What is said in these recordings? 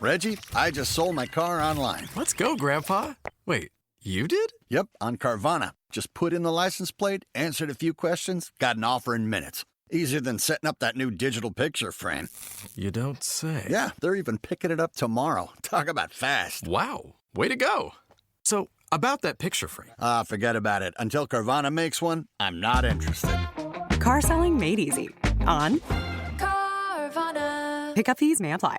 Reggie, I just sold my car online. Let's go, Grandpa. Wait, you did? Yep, on Carvana. Just put in the license plate, answered a few questions, got an offer in minutes. Easier than setting up that new digital picture frame. You don't say. Yeah, they're even picking it up tomorrow. Talk about fast. Wow, way to go. So, about that picture frame. Forget about it. Until Carvana makes one, I'm not interested. Car selling made easy. On Carvana. pickup fees may apply.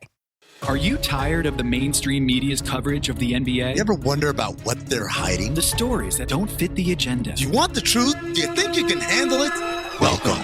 Are you tired of the mainstream media's coverage of the NBA? You ever wonder about what they're hiding? The stories that don't fit the agenda. Do you want the truth? Do you think you can handle it? Welcome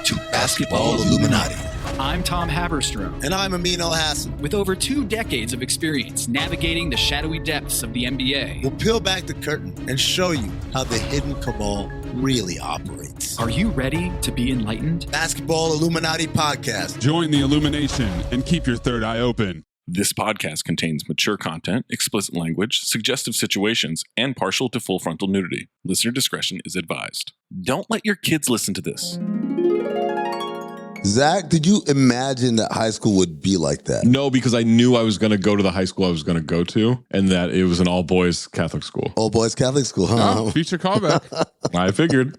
to Basketball Illuminati. I'm Tom Haberstrom. And I'm Amin Hassan. With over 2 decades of experience navigating the shadowy depths of the NBA. We'll peel back the curtain and show you how the hidden cabal really operates. Are you ready to be enlightened? Basketball Illuminati Podcast. Join the illumination and keep your third eye open. This podcast contains mature content, explicit language, suggestive situations, and partial to full frontal nudity. Listener discretion is advised. Don't let your kids listen to this. Zach, did you imagine that high school would be like that? No, because I knew I was going to go to the high school I was going to go to, and that it was an all-boys Catholic school. All-boys Catholic school, huh? Oh, future callback. I figured.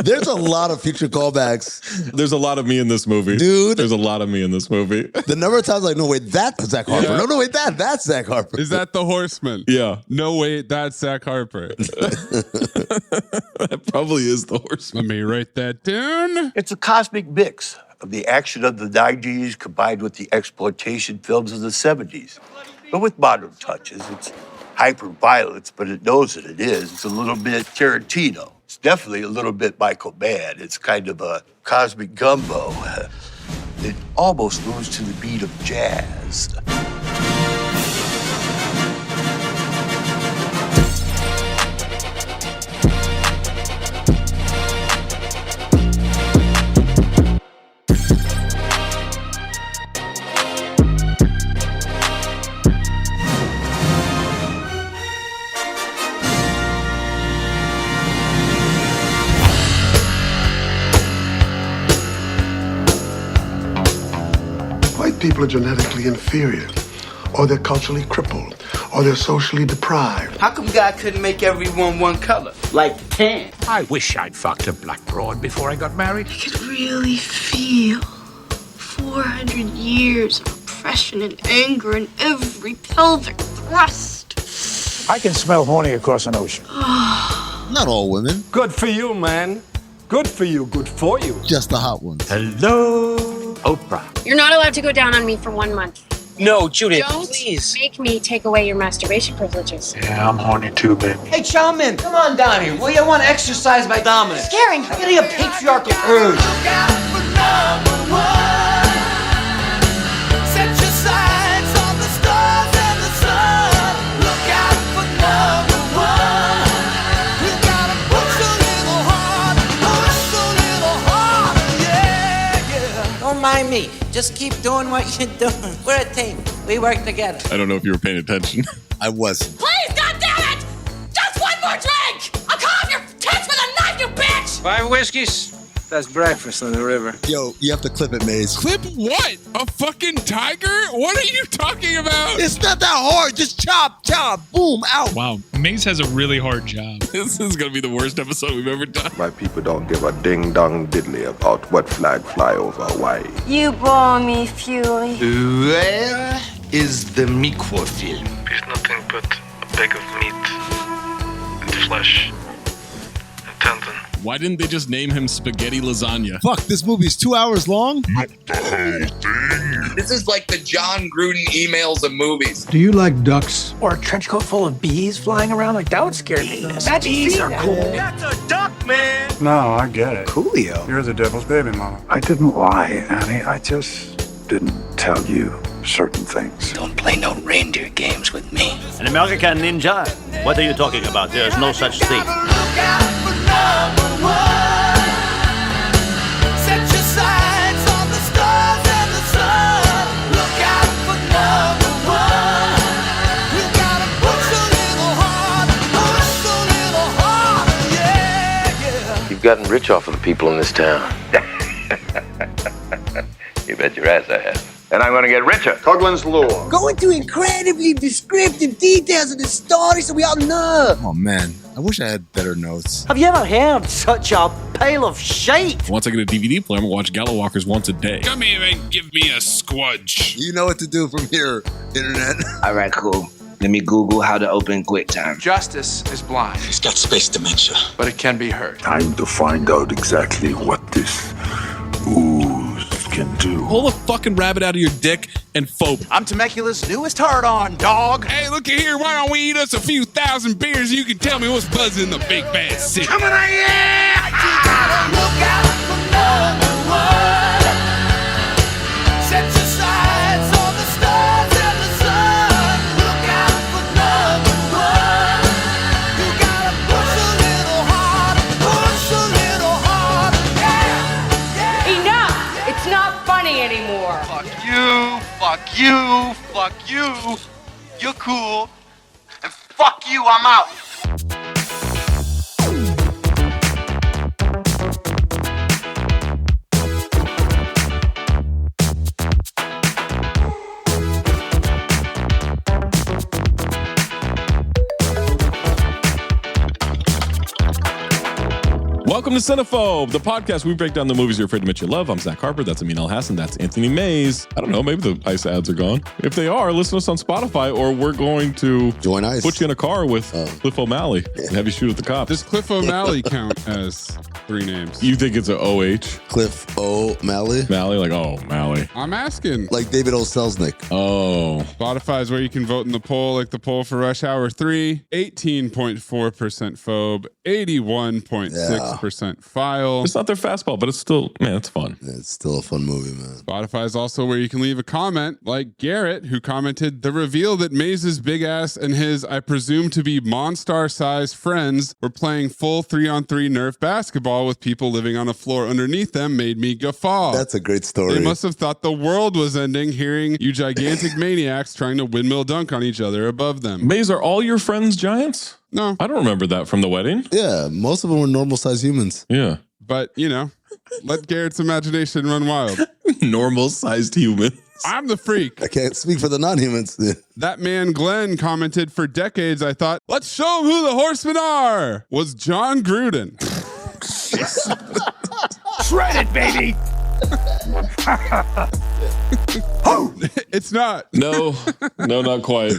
There's a lot of future callbacks. There's a lot of me in this movie. Dude. There's a lot of me in this movie. The number of times like, no, wait, that's Zach Harper. Yeah. No, wait, that's Zach Harper. Is that the Horseman? Yeah. No, wait, that's Zach Harper. That probably is the Horseman. Let me write that down. It's a cosmic mix of the action of the 90s combined with the exploitation films of the 70s. But with modern touches, it's hyper-violence, but it knows that it is. It's a little bit Tarantino. It's definitely a little bit Michael Mann. It's kind of a cosmic gumbo. It almost moves to the beat of jazz. People are genetically inferior, or they're culturally crippled, or they're socially deprived. How come God couldn't make everyone one color, like tan? I wish I'd fucked a black broad before I got married. I could really feel 400 years of oppression and anger in every pelvic thrust. I can smell horny across an ocean. Not all women. Good for you, man. Good for you. Good for you. Just the hot ones. Hello, Oprah. You're not allowed to go down on me for 1 month. No, Judith, Don't please. make me take away your masturbation privileges. Yeah, I'm horny too, baby. Hey, Chalman, come on down here. Will you want to exercise my dominance? Scaring. I'm getting a patriarchal urge. Don't mind me. Just keep doing what you're doing. We're a team. We work together. I don't know if you were paying attention. I wasn't. Please, goddammit! Just one more drink! I'll cut off your tits with a knife, you bitch! 5 whiskeys. That's breakfast on the river. Yo, you have to clip it, Maze. Clip what? A fucking tiger? What are you talking about? It's not that hard. Just chop, boom, out. Wow, Maze has a really hard job. This is going to be the worst episode we've ever done. My people don't give a ding-dong diddly about what flag fly over Hawaii. You bore me, Fury. Where is the Mikwo film? He's nothing but a bag of meat and flesh and tendon. Why didn't they just name him Spaghetti Lasagna? Fuck, this movie's 2 hours long? This is like the John Gruden emails of movies. Do you like ducks? Or a trench coat full of bees flying around? Like, that would scare me. Imagine bees are cool. That's a duck, man. No, I get it. Coolio. You're the devil's baby, mama. I didn't lie, Annie. I just didn't tell you certain things. Don't play no reindeer games with me. An American ninja? What are you talking about? There's no such thing. You've gotten rich off of the people in this town. You bet your ass I have. and I'm going to get richer. Coughlin's Law. Go into incredibly descriptive details of the story so we all know. Oh, man. I wish I had better notes. Have you ever heard such a pile of shite? Once I get a DVD player, I'm going to watch Gala Walkers once a day. Come here and give me a squudge. You know what to do from here, Internet. All right, cool. Let me Google how to open QuickTime. Justice is blind. He's got space dementia. But it can be heard. Time to find out exactly what this ooze can do. Pull the fucking rabbit out of your dick and phobe. I'm Temecula's newest hard-on, dog. Hey, look at here. Why don't we eat us a few thousand beers and you can tell me what's buzzing in the big bad city. Coming on, yeah! You gotta look out for number one. Set your sights on the stars and the sun. Look out for number one. You gotta push a little harder, yeah. Enough! It's not funny anymore. Fuck you, fuck you, fuck you. You're cool. And fuck you, I'm out. Welcome to Cinephobe, the podcast where we break down the movies you're afraid to admit you love. I'm Zach Harper. That's Amin Hassan. That's Anthony Mayes. I don't know. Maybe the ICE ads are gone. If they are, listen to us on Spotify, or we're going to join ICE. Put you in a car with Cliff O'Malley and have you shoot at the cops. Does Cliff O'Malley count as three names? You think it's a OH? Cliff O'Malley? Malley, like, oh, Malley. I'm asking. Like David O. Selznick. Oh. Spotify is where you can vote in the poll, like the poll for Rush Hour 3. 18.4% phobe, 81.6% file. It's not their fastball, but it's still, man, it's fun. Yeah, it's still a fun movie, man. Spotify is also where you can leave a comment, like Garrett, who commented, the reveal that Maze's big ass and his, I presume to be Monstar-sized friends were playing full 3-on-3 Nerf basketball with people living on a floor underneath them made me guffaw. That's a great story. They must have thought the world was ending hearing you gigantic maniacs trying to windmill dunk on each other above them. Maze, are all your friends giants? No. I don't remember that from the wedding. Yeah, most of them were normal-sized humans. Yeah. But, you know, let Garrett's imagination run wild. Normal-sized humans. I'm the freak. I can't speak for the non-humans. That man Glenn commented, for decades I thought, let's show him who the horsemen are, was John Gruden. Shredded, baby! It's not. No, not quite.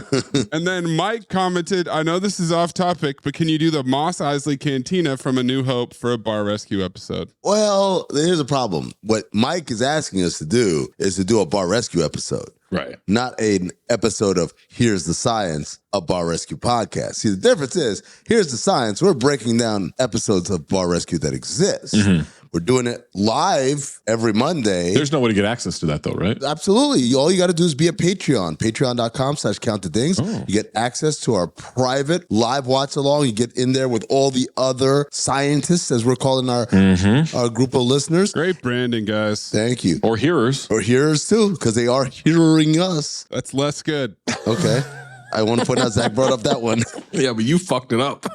And then Mike commented, I know this is off topic, but can you do the Mos Eisley Cantina from A New Hope for a bar rescue episode? Well, here's a problem. What Mike is asking us to do is to do a bar rescue episode. Right. Not an episode of Here's the Science, a bar rescue podcast. See, the difference is, Here's the Science, we're breaking down episodes of bar rescue that exist. Mm-hmm. We're doing it live every Monday. There's no way to get access to that, though, right? Absolutely. All you got to do is be a Patreon. Patreon.com/countthedings. Oh. You get access to our private live watch along. You get in there with all the other scientists, as we're calling our group of listeners. Great branding, guys. Thank you. Or hearers. Or hearers, too, because they are hearing us. That's less good. Okay. I want to point out Zach brought up that one. Yeah, but you fucked it up.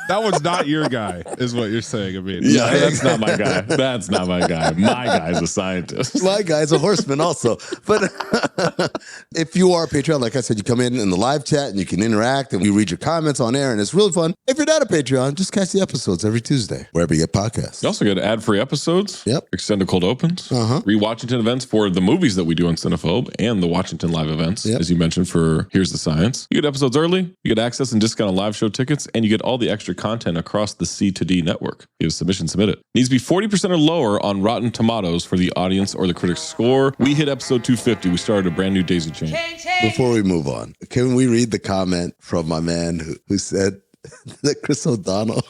That one's not your guy, is what you're saying. I mean, yeah, that's not my guy. That's not my guy. My guy's a scientist. My guy's a horseman also. But if you are a Patreon, like I said, you come in the live chat and you can interact and we read your comments on air and it's really fun. If you're not a Patreon, just catch the episodes every Tuesday, wherever you get podcasts. You also get ad-free episodes. Yep. Extended cold opens. Re-Washington events for the movies that we do on Cinephobe and the Washington live events, as you mentioned, for Here's the Science. You get episodes early, you get access and discount on live show tickets, and you get all the extra content across the C2D network. You have a submission, submit it. Needs to be 40% or lower on Rotten Tomatoes for the audience or the critics score. We hit episode 250. We started a brand new daisy chain. Before we move on, can we read the comment from my man who said that Chris O'Donnell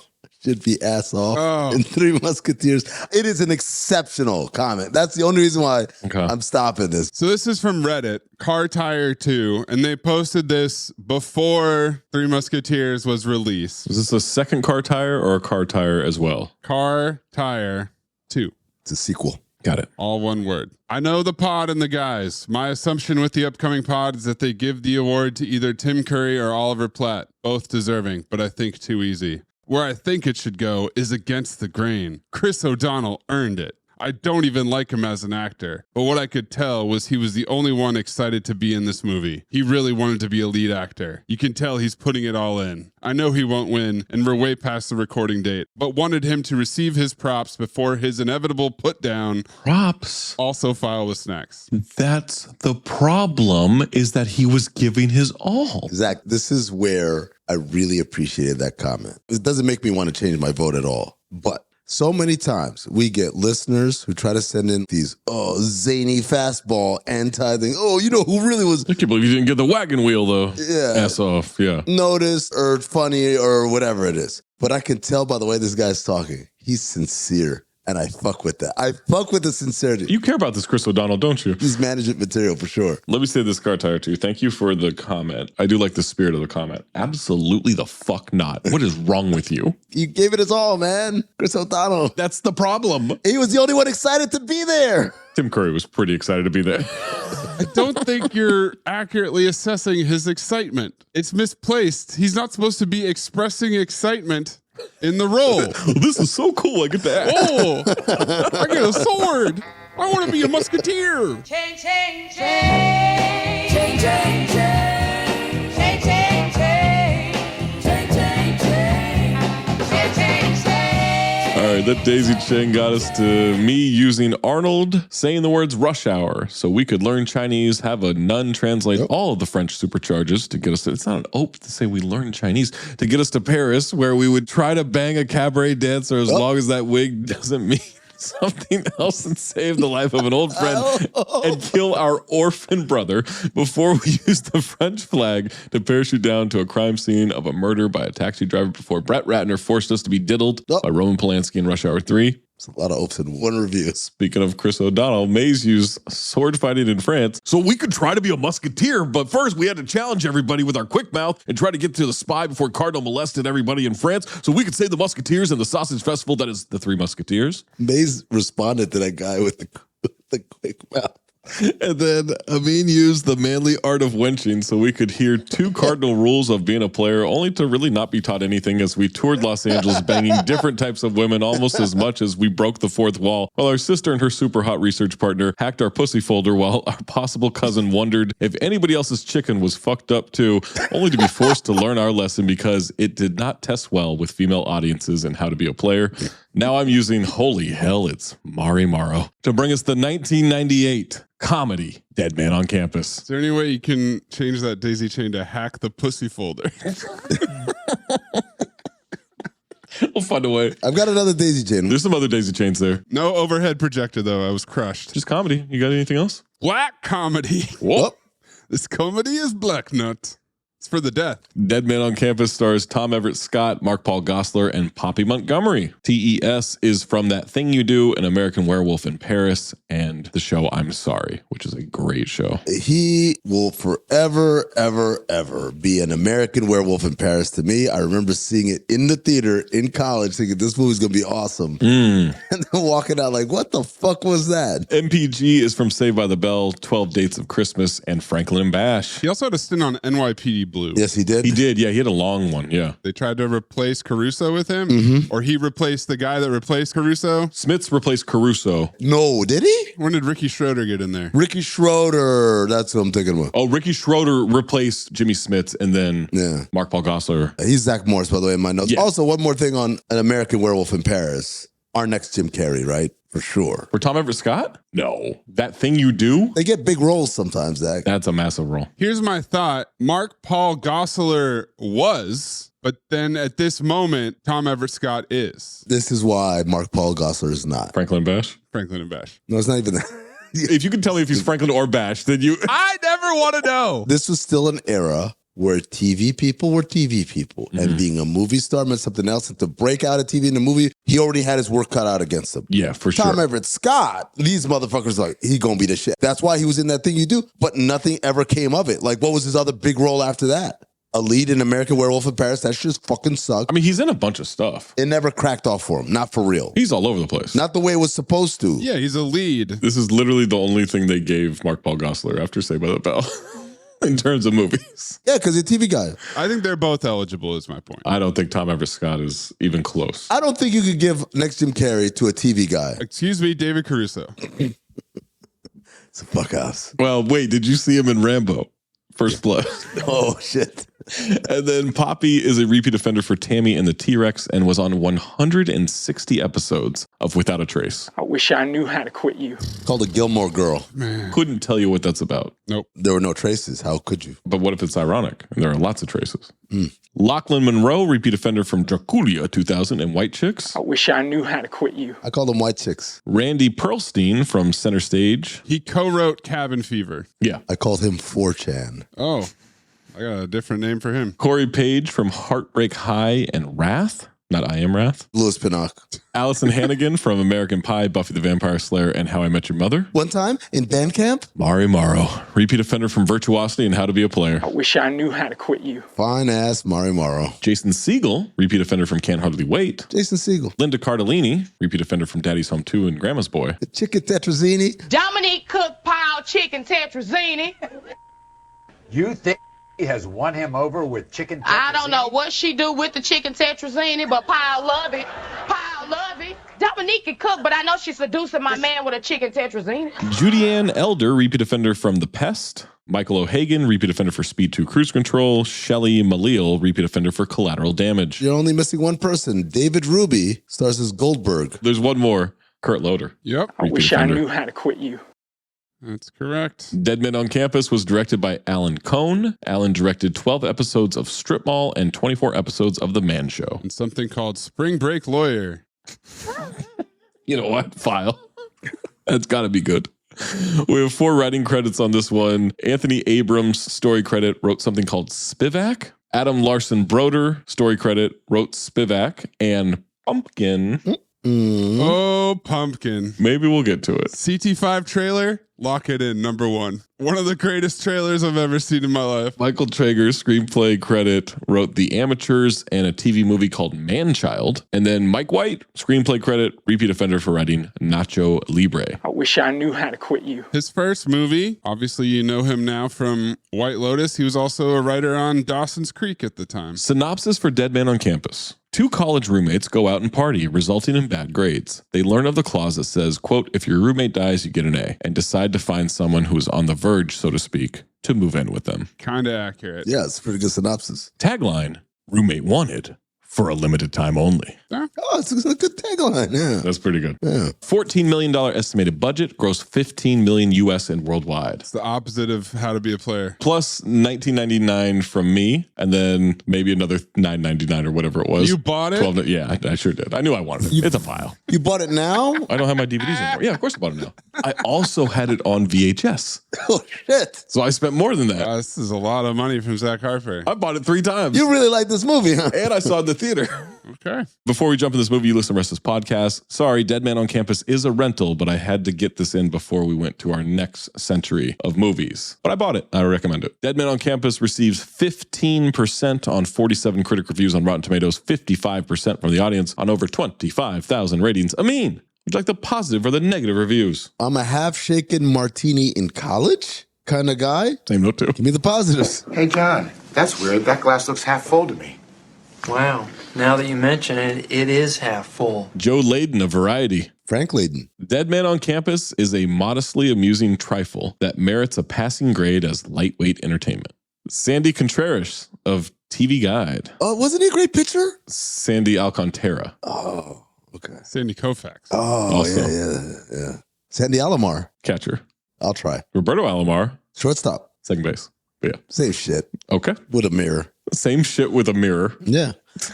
should be ass off in Three Musketeers? It is an exceptional comment. That's the only reason why I'm stopping this. So this is from Reddit, Car Tire 2, and they posted this before Three Musketeers was released. Is this a second car tire or a car tire as well? Car Tire 2. It's a sequel. Got it. All one word. I know the pod and the guys. My assumption with the upcoming pod is that they give the award to either Tim Curry or Oliver Platt. Both deserving, but I think too easy. Where I think it should go is against the grain. Chris O'Donnell earned it. I don't even like him as an actor. But what I could tell was he was the only one excited to be in this movie. He really wanted to be a lead actor. You can tell he's putting it all in. I know he won't win, and we're way past the recording date, but wanted him to receive his props before his inevitable put down. Props. Also file with snacks. That's the problem, is that he was giving his all. Zach, this is where I really appreciated that comment. It doesn't make me want to change my vote at all, but so many times we get listeners who try to send in these, zany fastball anti-thing. Oh, you know who really was... I can't believe you didn't get the wagon wheel, though. Yeah. Ass off, yeah. Noticed or funny or whatever it is. But I can tell by the way this guy's talking, he's sincere. And I fuck with that. I fuck with the sincerity. You care about this Chris O'Donnell, don't you? He's management material for sure. Let me say this, Car Tire, too. Thank you for the comment. I do like the spirit of the comment. Absolutely the fuck not. What is wrong with you? You gave it his all, man. Chris O'Donnell. That's the problem. He was the only one excited to be there. Tim Curry was pretty excited to be there. I don't think you're accurately assessing his excitement. It's misplaced. He's not supposed to be expressing excitement in the role. This is so cool. I get that. Oh, I get a sword. I want to be a musketeer. Change, change, change. Change, change, change. Change, change, change. Change, change, change. Change, change, change. All right, that daisy chain got us to me using Arnold saying the words rush hour so we could learn Chinese, have a nun translate all of the French supercharges to get us to, it's not an ope to say we learn Chinese, to get us to Paris, where we would try to bang a cabaret dancer as long as that wig doesn't mean something else, and save the life of an old friend and kill our orphan brother before we use the French flag to parachute down to a crime scene of a murder by a taxi driver before Brett Ratner forced us to be diddled by Roman Polanski in Rush Hour 3. It's a lot of opes in one review. Speaking of Chris O'Donnell, Mayes used sword fighting in France so we could try to be a musketeer, but first we had to challenge everybody with our quick mouth and try to get to the spy before Cardinal molested everybody in France so we could save the musketeers and the sausage festival that is the Three Musketeers. Mayes responded to that guy with the quick mouth. And then Amin used the manly art of wenching so we could hear 2 cardinal rules of being a player, only to really not be taught anything as we toured Los Angeles banging different types of women almost as much as we broke the fourth wall, while our sister and her super hot research partner hacked our pussy folder while our possible cousin wondered if anybody else's chicken was fucked up too, only to be forced to learn our lesson because it did not test well with female audiences and how to be a player. Now I'm using, holy hell, it's Mari Morrow, to bring us the 1998 comedy Dead Man on Campus. Is there any way you can change that daisy chain to hack the pussy folder? We'll find a way. I've got another daisy chain. There's some other daisy chains there. No overhead projector, though. I was crushed. Just comedy. You got anything else? Black comedy. Whoa. This comedy is Black Nut. It's for the death. Dead Man on Campus stars Tom Everett Scott, Mark Paul Gosselaar, and Poppy Montgomery. TES is from That Thing You Do, An American Werewolf in Paris, and the show I'm Sorry, which is a great show. He will forever, ever, ever be an American Werewolf in Paris to me. I remember seeing it in the theater in college thinking this movie's going to be awesome. And then walking out like, what the fuck was that? MPG is from Saved by the Bell, 12 Dates of Christmas, and Franklin and Bash. He also had a stint on NYPD Blue. Yes, he did. He did, yeah. He had a long one, yeah. They tried to replace Caruso with him, or he replaced the guy that replaced Caruso. Smits replaced Caruso. No, did he? When did Ricky Schroeder get in there? Ricky Schroeder. That's what I'm thinking about. Oh, Ricky Schroeder replaced Jimmy Smits, and then Mark Paul Gosselaar. He's Zach Morris, by the way, in my notes. Yeah. Also, one more thing on An American Werewolf in Paris. Our next Jim Carrey, right? For sure. For Tom Everett Scott? No. That Thing You Do? They get big roles sometimes, Zach. That's a massive role. Here's my thought. Mark Paul Gosselaar was, but then at this moment, Tom Everett Scott is. This is why Mark Paul Gosselaar is not. Franklin and Bash? Franklin and Bash. No, it's not even that. If you can tell me if he's Franklin or Bash, then you... I never want to know. This was still an era where TV people were TV people, and being a movie star meant something else. And to break out of TV in a movie, he already had his work cut out against him. Yeah, for sure. Tom Everett Scott, these motherfuckers like, he gonna be the shit. That's why he was in That Thing You Do, but nothing ever came of it. Like, what was his other big role after that? A lead in American Werewolf in Paris? That just fucking sucked. I mean, he's in a bunch of stuff. It never cracked off for him. Not for real. He's all over the place. Not the way it was supposed to. Yeah, he's a lead. This is literally the only thing they gave Mark Paul Gosselaar after Saved by the Bell. in terms of movies. Yeah, because you're a TV guy. I think they're both eligible, is my point. I don't think Tom Everett Scott is even close. I don't think you could give next Jim Carrey to a TV guy. Excuse me, David Caruso. It's a fuck house. Well, wait, did you see him in Rambo? First Blood. Oh, shit. And then Poppy is a repeat offender for Tammy and the T-Rex and was on 160 episodes of Without a Trace. I wish I knew how to quit you. Called a Gilmore Girl. Man. Couldn't tell you what that's about. Nope. There were no traces. How could you? But what if it's ironic? There are lots of traces. Lachlan Monroe, repeat offender from Dracula 2000 and White Chicks. I wish I knew how to quit you. I call them White Chicks. Randy Perlstein from Center Stage. He co-wrote Cabin Fever. Yeah. I called him 4chan. Oh, I got a different name for him. Corey Page from Heartbreak High and Wrath. Not I Am Wrath. Louis Pinnock. Allison Hannigan from American Pie, Buffy the Vampire Slayer, and How I Met Your Mother. One time in band camp. Mari Morrow, repeat offender from Virtuosity and How to Be a Player. I wish I knew how to quit you. Fine ass Mari Morrow. Jason Segel, repeat offender from Can't Hardly Wait. Jason Segel. Linda Cardellini, repeat offender from Daddy's Home 2 and Grandma's Boy. The chicken tetrazzini. Dominique cooked piled chicken tetrazzini. You think he has won him over with chicken tetrazzini? I don't know what she do with the chicken tetrazzini, but Pile love it. Pile love it. Dominique can cook, but I know she's seducing my man with a chicken tetrazzini. Judianne Elder, repeat offender from The Pest. Michael O'Hagan, repeat offender for Speed 2 Cruise Control. Shelley Malil, repeat offender for Collateral Damage. You're only missing one person. David Ruby stars as Goldberg. There's one more. Kurt Loder. Yep. I wish I knew how to quit you. That's correct. Dead Men on Campus was directed by Alan Cohn. Alan directed 12 episodes of Strip Mall and 24 episodes of The Man Show. And something called Spring Break Lawyer. You know what? File. That's got to be good. We have 4 writing credits on this one. Anthony Abrams, story credit, wrote something called Spivak. Adam Larson Broder, story credit, wrote Spivak. And Pumpkin. Oh, Pumpkin. Maybe we'll get to it. CT5 trailer, lock it in, number 1. One of the greatest trailers I've ever seen in my life. Michael Traeger, screenplay credit, wrote The Amateurs and a TV movie called Man-Child. And then Mike White, screenplay credit, repeat offender for writing Nacho Libre. I wish I knew how to quit you. His first movie, obviously you know him now from White Lotus. He was also a writer on Dawson's Creek at the time. Synopsis for Dead Man on Campus. 2 college roommates go out and party, resulting in bad grades. They learn of the clause that says, quote, if your roommate dies, you get an A, and decide to find someone who is on the verge, so to speak, to move in with them. Kind of accurate. Yeah, it's a pretty good synopsis. Tagline, roommate wanted for a limited time only. Oh, it's a good tagline. Yeah. That's pretty good. Yeah. $14 million estimated budget, gross $15 million US and worldwide. It's the opposite of How to Be a Player. Plus $19.99 from me, and then maybe another $9.99 or whatever it was. You bought it? 12, yeah, I sure did. I knew I wanted it. It's a file. You bought it now? I don't have my DVDs anymore. Yeah, of course I bought it now. I also had it on VHS. Oh, shit. So I spent more than that. This is a lot of money from Zach Harper. I bought it 3 times. You really like this movie, huh? And I saw it in the theater. Okay. Before we jump in this movie, you listen to the rest of this podcast. Sorry, Dead Man on Campus is a rental, but I had to get this in before we went to our next century of movies. But I bought it. I recommend it. Dead Man on Campus receives 15% on 47 critic reviews on Rotten Tomatoes, 55% from the audience on over 25,000 ratings. Amin, would you like the positive or the negative reviews? I'm a half-shaken martini in college kind of guy. Same note, too. Give me the positives. Hey, John, that's weird. That glass looks half full to me. Wow. Now that you mention it, it is half full. Joe Layden of Variety. Frank Layden. Dead Man on Campus is a modestly amusing trifle that merits a passing grade as lightweight entertainment. Sandy Contreras of TV Guide. Oh, wasn't he a great pitcher? Sandy Alcantara. Oh, okay. Sandy Koufax. Oh, Also. yeah. Sandy Alomar. Catcher. I'll try. Roberto Alomar. Shortstop. Second base. But yeah. Same shit. Okay. With a mirror. Same shit with a mirror. Yeah.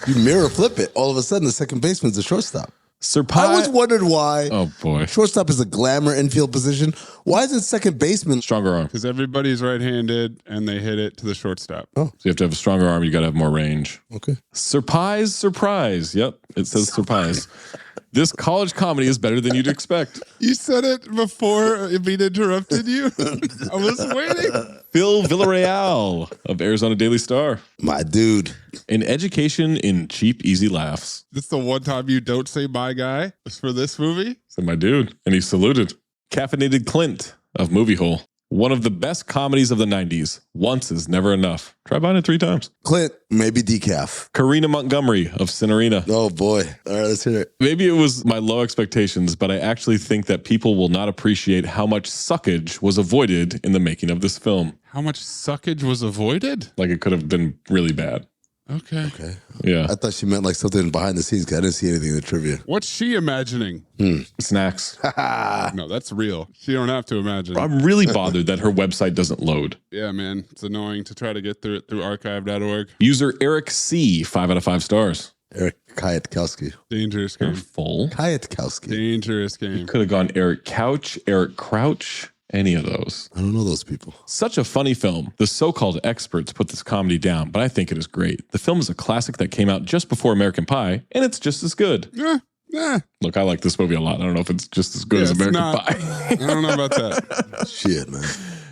You mirror flip it. All of a sudden, the second baseman's a shortstop. Surprise. I always wondered why. Oh, boy. Shortstop is a glamour infield position. Why isn't second baseman stronger arm? Because everybody's right-handed and they hit it to the shortstop. Oh. So you have to have a stronger arm. You got to have more range. Okay. Surprise. Yep. It says surprise. This college comedy is better than you'd expect. You said it before being interrupted you. I was waiting. Phil Villarreal of Arizona Daily Star. My dude. An education in cheap, easy laughs. This is the one time you don't say my guy for this movie? Said my dude. And he saluted. Caffeinated Clint of Movie Hole. One of the best comedies of the 90s. Once is never enough. Try buying it 3 times. Clint, maybe decaf. Karina Montgomery of Cinerina. Oh boy. All right, let's hear it. Maybe it was my low expectations, but I actually think that people will not appreciate how much suckage was avoided in the making of this film. How much suckage was avoided? Like it could have been really bad. Okay. Yeah. I thought she meant like something behind the scenes because I didn't see anything in the trivia. What's she imagining? Snacks. No, that's real. She don't have to imagine. I'm really bothered that her website doesn't load. Yeah, man. It's annoying to try to get through it through archive.org. User Eric C, 5 out of 5 stars. Eric Kwiatkowski. Dangerous game. Full. Kwiatkowski. Dangerous game. Could have gone Eric Couch, Eric Crouch. Any of those. I don't know those people. Such a funny film. The so-called experts put this comedy down, but I think it is great. The film is a classic that came out just before American Pie, and it's just as good. Look, I like this movie a lot. I don't know if it's just as good as American Pie. I don't know about that. Shit, man.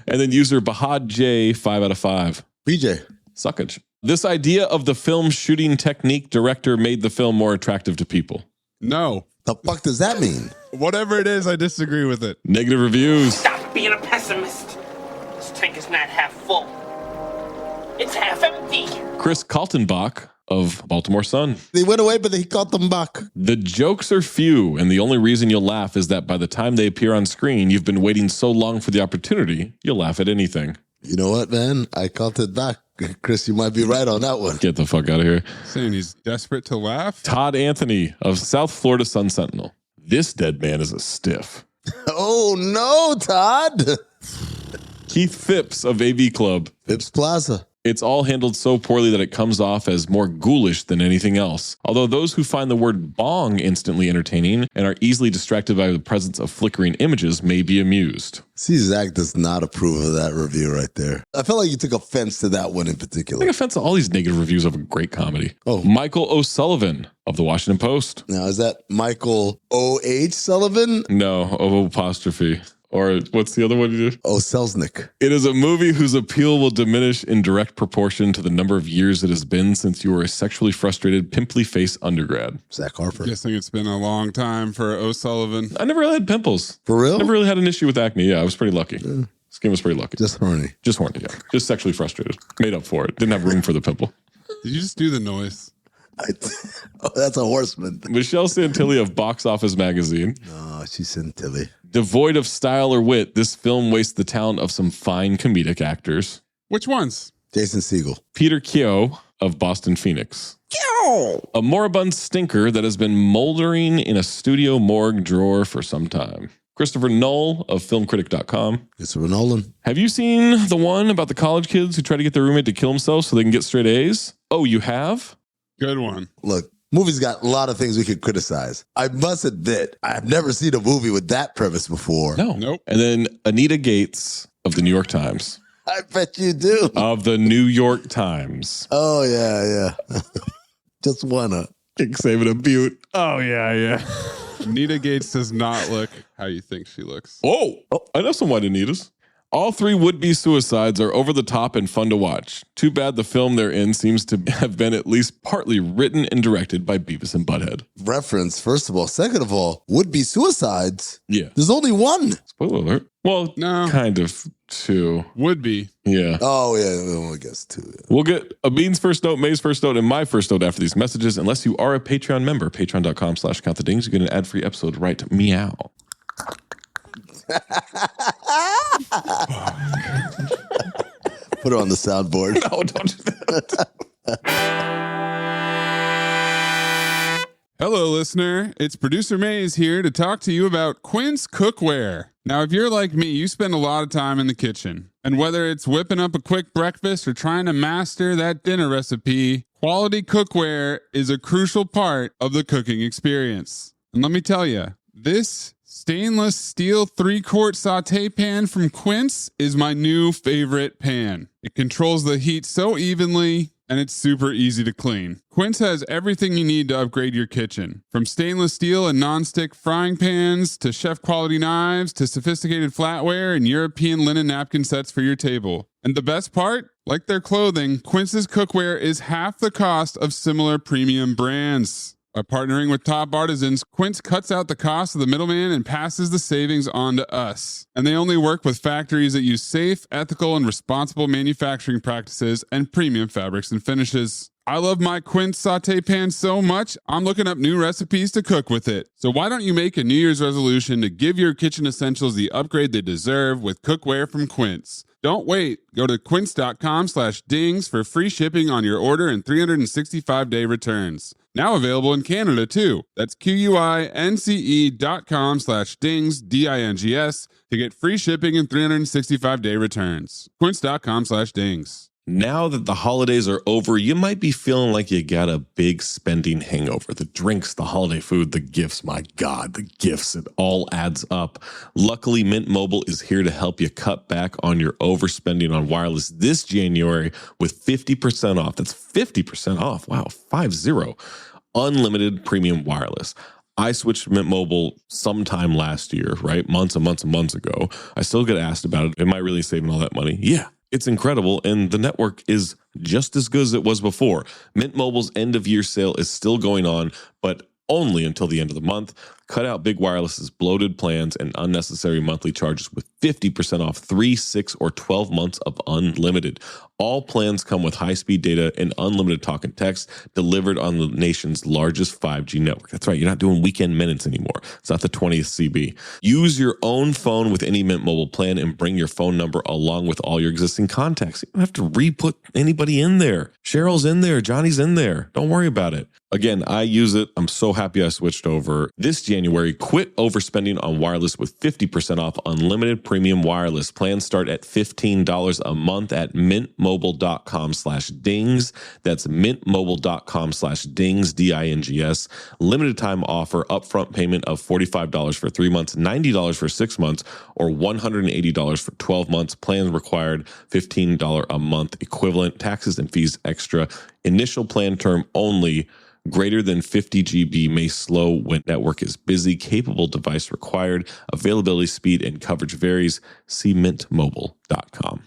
And then user Bahad J, 5 out of 5. BJ. Suckage. This idea of the film shooting technique director made the film more attractive to people. No. The fuck does that mean? Whatever it is, I disagree with it. Negative reviews. Stop being a pessimist. This tank is not half full. It's half empty. Chris Kaltenbach of Baltimore Sun. They went away, but they got them back. The jokes are few, and the only reason you'll laugh is that by the time they appear on screen, you've been waiting so long for the opportunity, you'll laugh at anything. You know what, man? I called it back. Chris, you might be right on that one. Get the fuck out of here. Saying he's desperate to laugh? Todd Anthony of South Florida Sun Sentinel. This dead man is a stiff. Oh, no, Todd. Keith Phipps of AV Club. Phipps Plaza. It's all handled so poorly that it comes off as more ghoulish than anything else. Although those who find the word bong instantly entertaining and are easily distracted by the presence of flickering images may be amused. See, Zach does not approve of that review right there. I felt like you took offense to that one in particular. I take offense to all these negative reviews of a great comedy. Oh, Michael O'Sullivan of the Washington Post. Now, is that Michael O.H. Sullivan? No, O apostrophe. Or what's the other one you did? Oh, Selznick. It is a movie whose appeal will diminish in direct proportion to the number of years it has been since you were a sexually frustrated, pimply-faced undergrad. Zach Harper. Guessing it's been a long time for O'Sullivan. I never really had pimples. For real? Never really had an issue with acne. Yeah, I was pretty lucky. This game was pretty lucky. Just horny. Just horny, yeah. Just sexually frustrated. Made up for it. Didn't have room for the pimple. Did you just do the noise? Oh, that's a horseman. Michelle Santilli of Box Office Magazine. Oh, she's Santilli. Devoid of style or wit, this film wastes the talent of some fine comedic actors. Which ones? Jason Segel. Peter Keogh of Boston Phoenix. A moribund stinker that has been moldering in a studio morgue drawer for some time. Christopher Knoll of filmcritic.com. Christopher Nolan. Have you seen the one about the college kids who try to get their roommate to kill himself so they can get straight A's? Oh, you have? Good one. Look, movie's got a lot of things we could criticize. I must admit, I've never seen a movie with that premise before. No. Nope. And then Anita Gates of the New York Times. I bet you do. Of the New York Times. Oh, yeah. Just wanna. Kick Saban a Butte. Oh, yeah. Anita Gates does not look how you think she looks. Oh, I know some white Anitas. All 3 would-be suicides are over the top and fun to watch. Too bad the film they're in seems to have been at least partly written and directed by Beavis and Butthead. Reference, first of all. Second of all, would-be suicides. Yeah. There's only one. Spoiler alert. Well, no. Kind of 2. Would be. Yeah. Oh, yeah. Well, I guess 2. Yeah. We'll get Amin's first note, May's first note, and my first note after these messages. Unless you are a Patreon member, patreon.com/countthedings. You get an ad-free episode right meow. Put it on the soundboard. No, don't do that. Hello, listener. It's producer Mays here to talk to you about Quince Cookware. Now, if you're like me, you spend a lot of time in the kitchen. And whether it's whipping up a quick breakfast or trying to master that dinner recipe, quality cookware is a crucial part of the cooking experience. And let me tell you, this stainless steel 3-quart saute pan from Quince is my new favorite pan. It controls the heat so evenly, and it's super easy to clean. Quince has everything you need to upgrade your kitchen. From stainless steel and nonstick frying pans to chef-quality knives to sophisticated flatware and European linen napkin sets for your table. And the best part? Like their clothing, Quince's cookware is half the cost of similar premium brands. By partnering with top artisans, Quince cuts out the cost of the middleman and passes the savings on to us. And they only work with factories that use safe, ethical, and responsible manufacturing practices and premium fabrics and finishes. I love my Quince saute pan so much, I'm looking up new recipes to cook with it. So why don't you make a New Year's resolution to give your kitchen essentials the upgrade they deserve with cookware from Quince? Don't wait. Go to quince.com/dings for free shipping on your order and 365-day returns. Now available in Canada too. That's QUINCE.com/dings, DINGS, to get free shipping and 365-day returns. Quince.com/dings. Now that the holidays are over, you might be feeling like you got a big spending hangover. The drinks, the holiday food, the gifts, my God, the gifts, it all adds up. Luckily, Mint Mobile is here to help you cut back on your overspending on wireless this January with 50% off. That's 50% off. Wow, 50. Unlimited premium wireless. I switched to Mint Mobile sometime last year, right? Months and months and months ago. I still get asked about it. Am I really saving all that money? Yeah. It's incredible, and the network is just as good as it was before. Mint Mobile's end-of-year sale is still going on, but only until the end of the month. Cut out Big Wireless's bloated plans and unnecessary monthly charges with 50% off 3, 6, or 12 months of unlimited. All plans come with high-speed data and unlimited talk and text delivered on the nation's largest 5G network. That's right, you're not doing weekend minutes anymore. It's not the 20th CB. Use your own phone with any Mint Mobile plan and bring your phone number along with all your existing contacts. You don't have to re-put anybody in there. Cheryl's in there. Johnny's in there. Don't worry about it. Again, I use it. I'm so happy I switched over. This January, quit overspending on wireless with 50% off unlimited premium wireless. Plans start at $15 a month at mintmobile.com/dings. That's mintmobile.com/dings, DINGS. Limited time offer, upfront payment of $45 for 3 months, $90 for 6 months, or $180 for 12 months. Plan required $15 a month equivalent, taxes and fees extra. Initial plan term only. Greater than 50 GB may slow when network is busy. Capable device required. Availability, speed, and coverage varies. See mintmobile.com.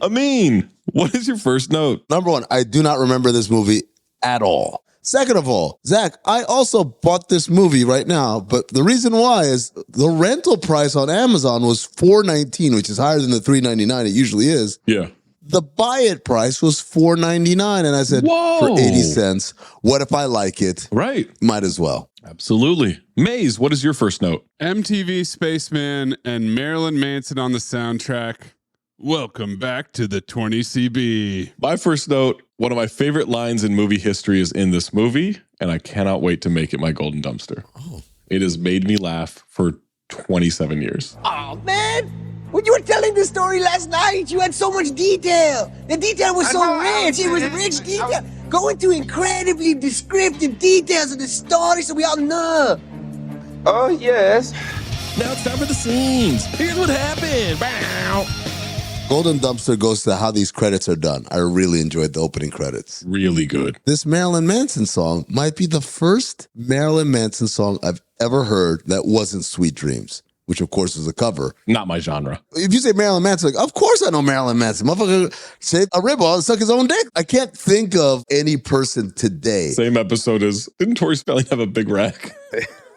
Amin, what is your first note? Number one, I do not remember this movie at all. Second of all, Zach, I also bought this movie right now, but the reason why is the rental price on Amazon was $4.19, which is higher than the $3.99 it usually is. Yeah. The buy it price was $4.99, and I said, whoa, for 80 cents, what if I like it? Right. Might as well. Absolutely. Maze, what is your first note? MTV Spaceman and Marilyn Manson on the soundtrack. Welcome back to the 20CB. My first note, one of my favorite lines in movie history is in this movie, and I cannot wait to make it my golden dumpster. Oh. It has made me laugh for 27 years. Oh, man. When you were telling the story last night, you had so much detail. The detail was so rich. It was rich detail. Go into incredibly descriptive details of the story so we all know. Oh, yes. Now it's time for the scenes. Here's what happened. Bow. Golden Dumpster goes to how these credits are done. I really enjoyed the opening credits. Really good. This Marilyn Manson song might be the first Marilyn Manson song I've ever heard that wasn't Sweet Dreams, which of course is a cover. Not my genre. If you say Marilyn Manson, like, of course I know Marilyn Manson. Motherfucker saved a ribble and suck his own dick. I can't think of any person today. Same episode as, didn't Tori Spelling have a big rack?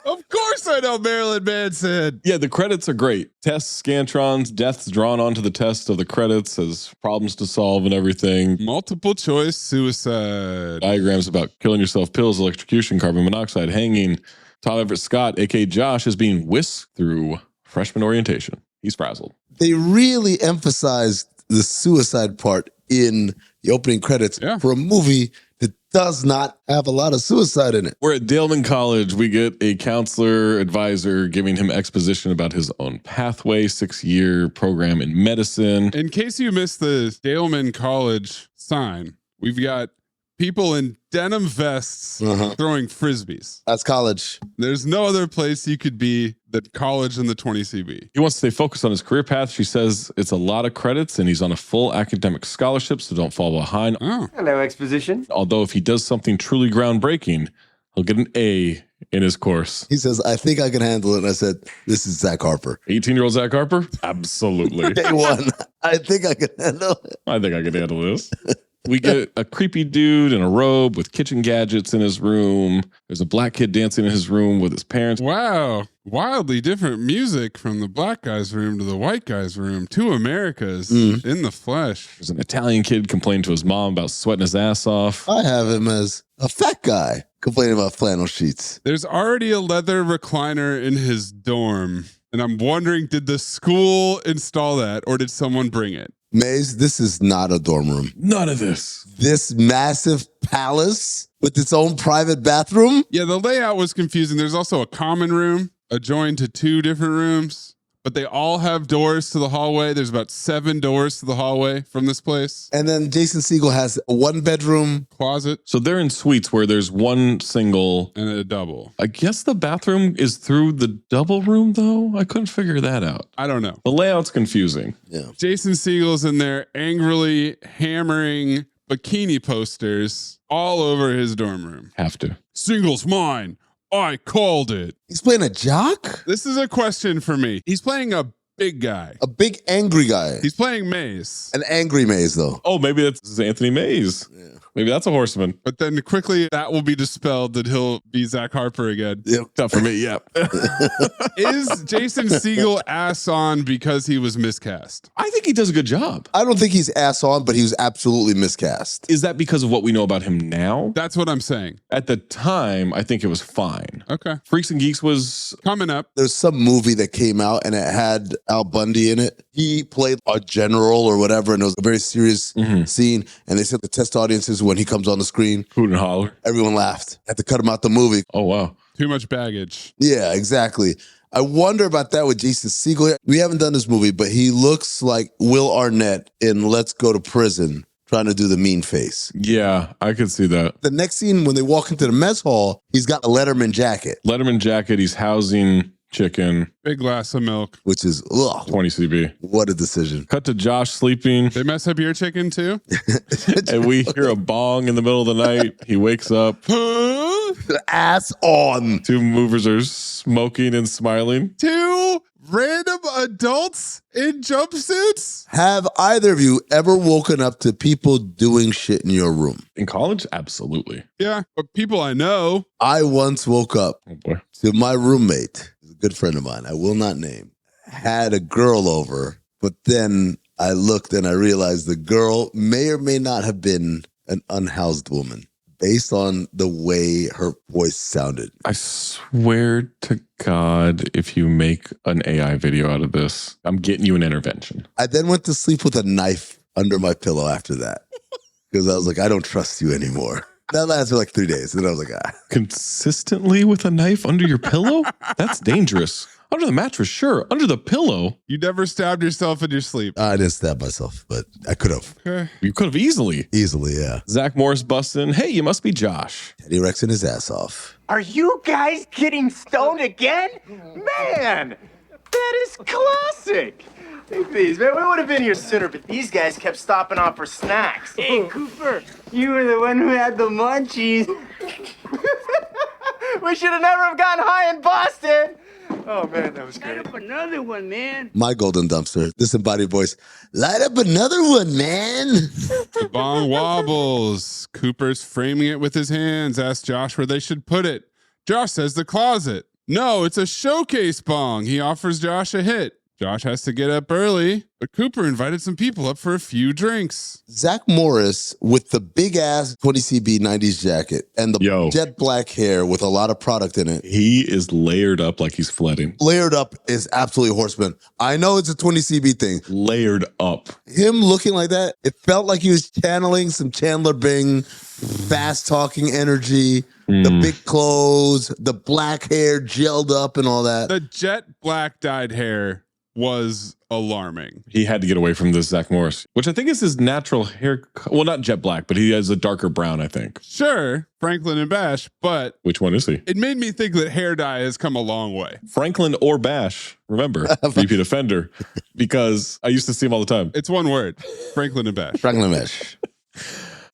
Of course I know Marilyn Manson. Yeah, the credits are great. Tests, scantrons, deaths drawn onto the test of the credits as problems to solve and everything. Multiple choice suicide. Diagrams about killing yourself, pills, electrocution, carbon monoxide, hanging. Tom Everett Scott, a.k.a. Josh, is being whisked through freshman orientation. He's frazzled. They really emphasized the suicide part in the opening credits for a movie that does not have a lot of suicide in it. We're at Daleman College. We get a counselor advisor giving him exposition about his own pathway, 6-year program in medicine. In case you missed the Daleman College sign, we've got people in denim vests throwing frisbees. That's college. There's no other place you could be than college in the 20CB. He wants to stay focused on his career path. She says it's a lot of credits and he's on a full academic scholarship, so don't fall behind. Oh. Hello, exposition. Although if he does something truly groundbreaking, he'll get an A in his course. He says, I think I can handle it. And I said, this is Zach Harper. 18-year-old Zach Harper? Absolutely. Day one. I think I can handle it. I think I can handle this. We get a creepy dude in a robe with kitchen gadgets in his room. There's a black kid dancing in his room with his parents. Wow. Wildly different music from the black guy's room to the white guy's room. Two Americas in the flesh. There's an Italian kid complaining to his mom about sweating his ass off. I have him as a fat guy complaining about flannel sheets. There's already a leather recliner in his dorm. And I'm wondering, did the school install that or did someone bring it? Maze, this is not a dorm room. None of this. This massive palace with its own private bathroom? Yeah, the layout was confusing. There's also a common room adjoined to two different rooms, but they all have doors to the hallway. There's about 7 doors to the hallway from this place. And then Jason Segel has a 1-bedroom closet. So they're in suites where there's one single and a double. I guess the bathroom is through the double room, though. I couldn't figure that out. I don't know. The layout's confusing. Yeah. Jason Segel's in there angrily hammering bikini posters all over his dorm room. Have to. Single's mine. I called it. He's playing a jock? This is a question for me. He's playing a big guy. A big angry guy. He's playing Mayes. An angry Maze, though. Oh, maybe that's Anthony Mayes. Yeah. Maybe that's a horseman. But then quickly that will be dispelled that he'll be Zach Harper again. Yep. Tough for me, yep. Is Jason Segel ass on because he was miscast? I think he does a good job. I don't think he's ass on, but he was absolutely miscast. Is that because of what we know about him now? That's what I'm saying. At the time, I think it was fine. Okay. Freaks and Geeks was coming up. There's some movie that came out and it had Al Bundy in it. He played a general or whatever, and it was a very serious scene. And they said the test audiences, when he comes on the screen, hoot and holler. Everyone laughed. Had to cut him out the movie. Oh, wow. Too much baggage. Yeah, exactly. I wonder about that with Jason Segel. We haven't done this movie, but he looks like Will Arnett in Let's Go to Prison, trying to do the mean face. Yeah, I could see that. The next scene, when they walk into the mess hall, he's got a Letterman jacket. Letterman jacket, he's housing chicken. Big glass of milk. Which is, 20 CB. What a decision. Cut to Josh sleeping. They mess up your chicken too? And we hear a bong in the middle of the night. He wakes up. Ass on. 2 movers are smoking and smiling. 2 random adults in jumpsuits? Have either of you ever woken up to people doing shit in your room? In college? Absolutely. Yeah, but people I know. I once woke up boy. to my roommate, a good friend of mine, I will not name, had a girl over, but then I looked and I realized the girl may or may not have been an unhoused woman based on the way her voice sounded. I swear to God, if you make an AI video out of this, I'm getting you an intervention. I then went to sleep with a knife under my pillow after that because I was like, I don't trust you anymore. That lasted like 3 days. And then I was like, Consistently with a knife under your pillow? That's dangerous. Under the mattress, sure. Under the pillow. You never stabbed yourself in your sleep. I didn't stab myself, but I could have. Okay. You could have easily. Easily, yeah. Zach Morris busting. Hey, you must be Josh. Teddy Rexing his ass off. Are you guys getting stoned again? Man, that is classic. Hey, please, man, we would have been here sooner, but these guys kept stopping off for snacks. Hey, Cooper, you were the one who had the munchies. We should have never have gotten high in Boston. Oh, man, that was great. Light up another one, man. My golden dumpster, disembodied voice. Light up another one, man. The bong wobbles. Cooper's framing it with his hands. Asks Josh where they should put it. Josh says the closet. No, it's a showcase bong. He offers Josh a hit. Josh has to get up early, but Cooper invited some people up for a few drinks. Zach Morris with the big ass 20CB 90s jacket and the jet black hair with a lot of product in it. He is layered up like he's flooding. Layered up is absolutely horseman. I know it's a 20CB thing. Layered up. Him looking like that, it felt like he was channeling some Chandler Bing, fast talking energy. The big clothes, the black hair gelled up and all that. The jet black dyed hair was alarming. He had to get away from this Zach Morris, which I think is his natural hair. Well, not jet black, but he has a darker brown, I think. Sure, Franklin and Bash, but... Which one is he? It made me think that hair dye has come a long way. Franklin or Bash, remember, repeat offender, because I used to see him all the time. It's one word, Franklin and Bash. Franklin and Bash.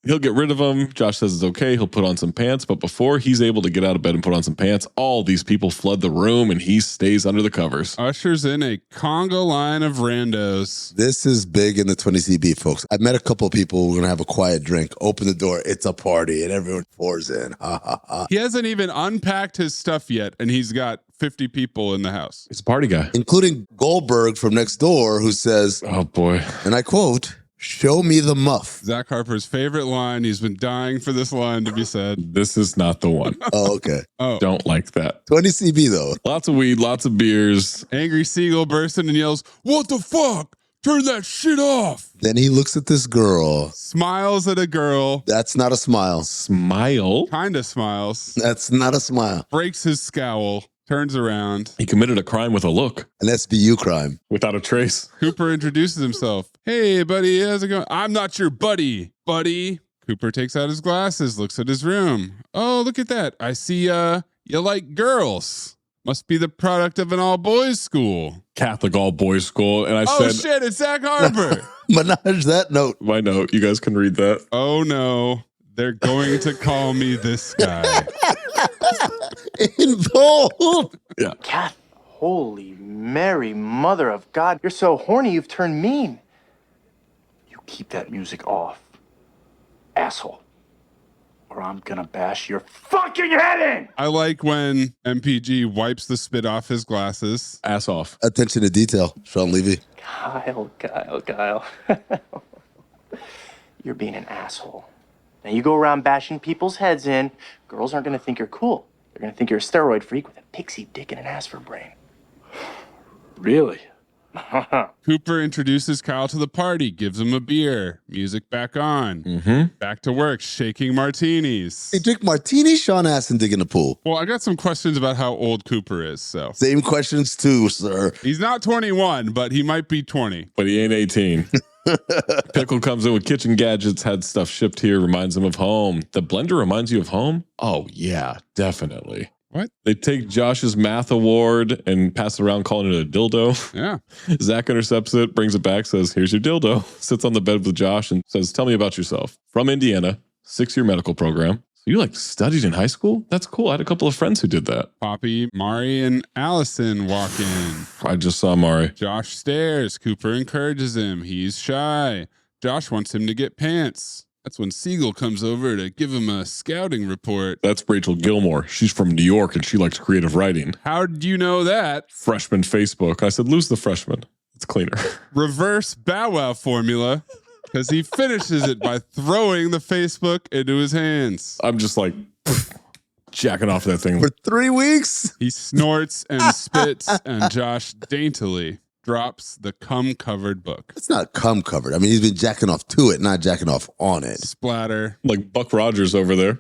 He'll get rid of him. Josh says it's okay. He'll put on some pants. But before he's able to get out of bed and put on some pants, all these people flood the room and he stays under the covers. Ushers in a conga line of randos. This is big in the 20CB, folks. I met a couple of people who were going to have a quiet drink. Open the door. It's a party and everyone pours in. Ha, ha, ha. He hasn't even unpacked his stuff yet, and he's got 50 people in the house. He's a party guy. Including Goldberg from next door, who says, oh boy, and I quote, "Show me the muff." Zach Harper's favorite line. He's been dying for this line to be said. This is not the one. Oh, okay. Oh, don't like that. 20CB though. Lots of weed, lots of beers. Angry Seagull bursts in and yells, "What the fuck? Turn that shit off." Then he looks at this girl. Smiles at a girl. That's not a smile. Smile? Kinda smiles. That's not a smile. Breaks his scowl. Turns around. He committed a crime with a look. An SBU crime. Without a trace. Cooper introduces himself. "Hey, buddy, how's it going?" "I'm not your buddy, buddy." Cooper takes out his glasses, looks at his room. "Oh, look at that. I see you like girls. Must be the product of an all-boys school." Catholic all-boys school. And I Oh, said... shit, it's Zach Harper. Menage that note. My note. You guys can read that. Oh, no. They're going to call me this guy. In bold. Yeah. Cat, holy Mary, mother of God. You're so horny you've turned mean. You keep that music off, asshole, or I'm gonna bash your fucking head in. I like when MPG wipes the spit off his glasses. Ass off. Attention to detail, Sean Levy. Kyle. You're being an asshole. Now you go around bashing people's heads in. Girls aren't gonna think you're cool. They're gonna think you're a steroid freak with a pixie dick and an ass for brain. Really? Cooper introduces Kyle to the party, gives him a beer. Music back on. Mm-hmm. Back to work, shaking martinis. Hey, drink martinis, Sean Ass, and dig in the pool. Well, I got some questions about how old Cooper is, so. Same questions too, sir. He's not 21, but he might be 20. But he ain't 18. Pickle comes in with kitchen gadgets, had stuff shipped here, reminds him of home. The blender reminds you of home? Oh, yeah, definitely. What? They take Josh's math award and pass it around calling it a dildo. Yeah. Zach intercepts it, brings it back, says, "Here's your dildo." Sits on the bed with Josh and says, "Tell me about yourself." From Indiana, 6-year medical program. So you studied in high school? That's cool. I had a couple of friends who did that. Poppy, Mari, and Allison walk in. I just saw Mari. Josh stares. Cooper encourages him. He's shy. Josh wants him to get pants. That's when Siegel comes over to give him a scouting report. That's Rachel Gilmore. She's from New York and she likes creative writing. How did you know that? Freshman Facebook. I said, lose the freshman. It's cleaner. Reverse Bow Wow formula, because he finishes it by throwing the Facebook into his hands. I'm just jacking off that thing. For 3 weeks? He snorts and spits, and Josh daintily drops the cum-covered book. It's not cum-covered. I mean, he's been jacking off to it, not jacking off on it. Splatter. Like Buck Rogers over there.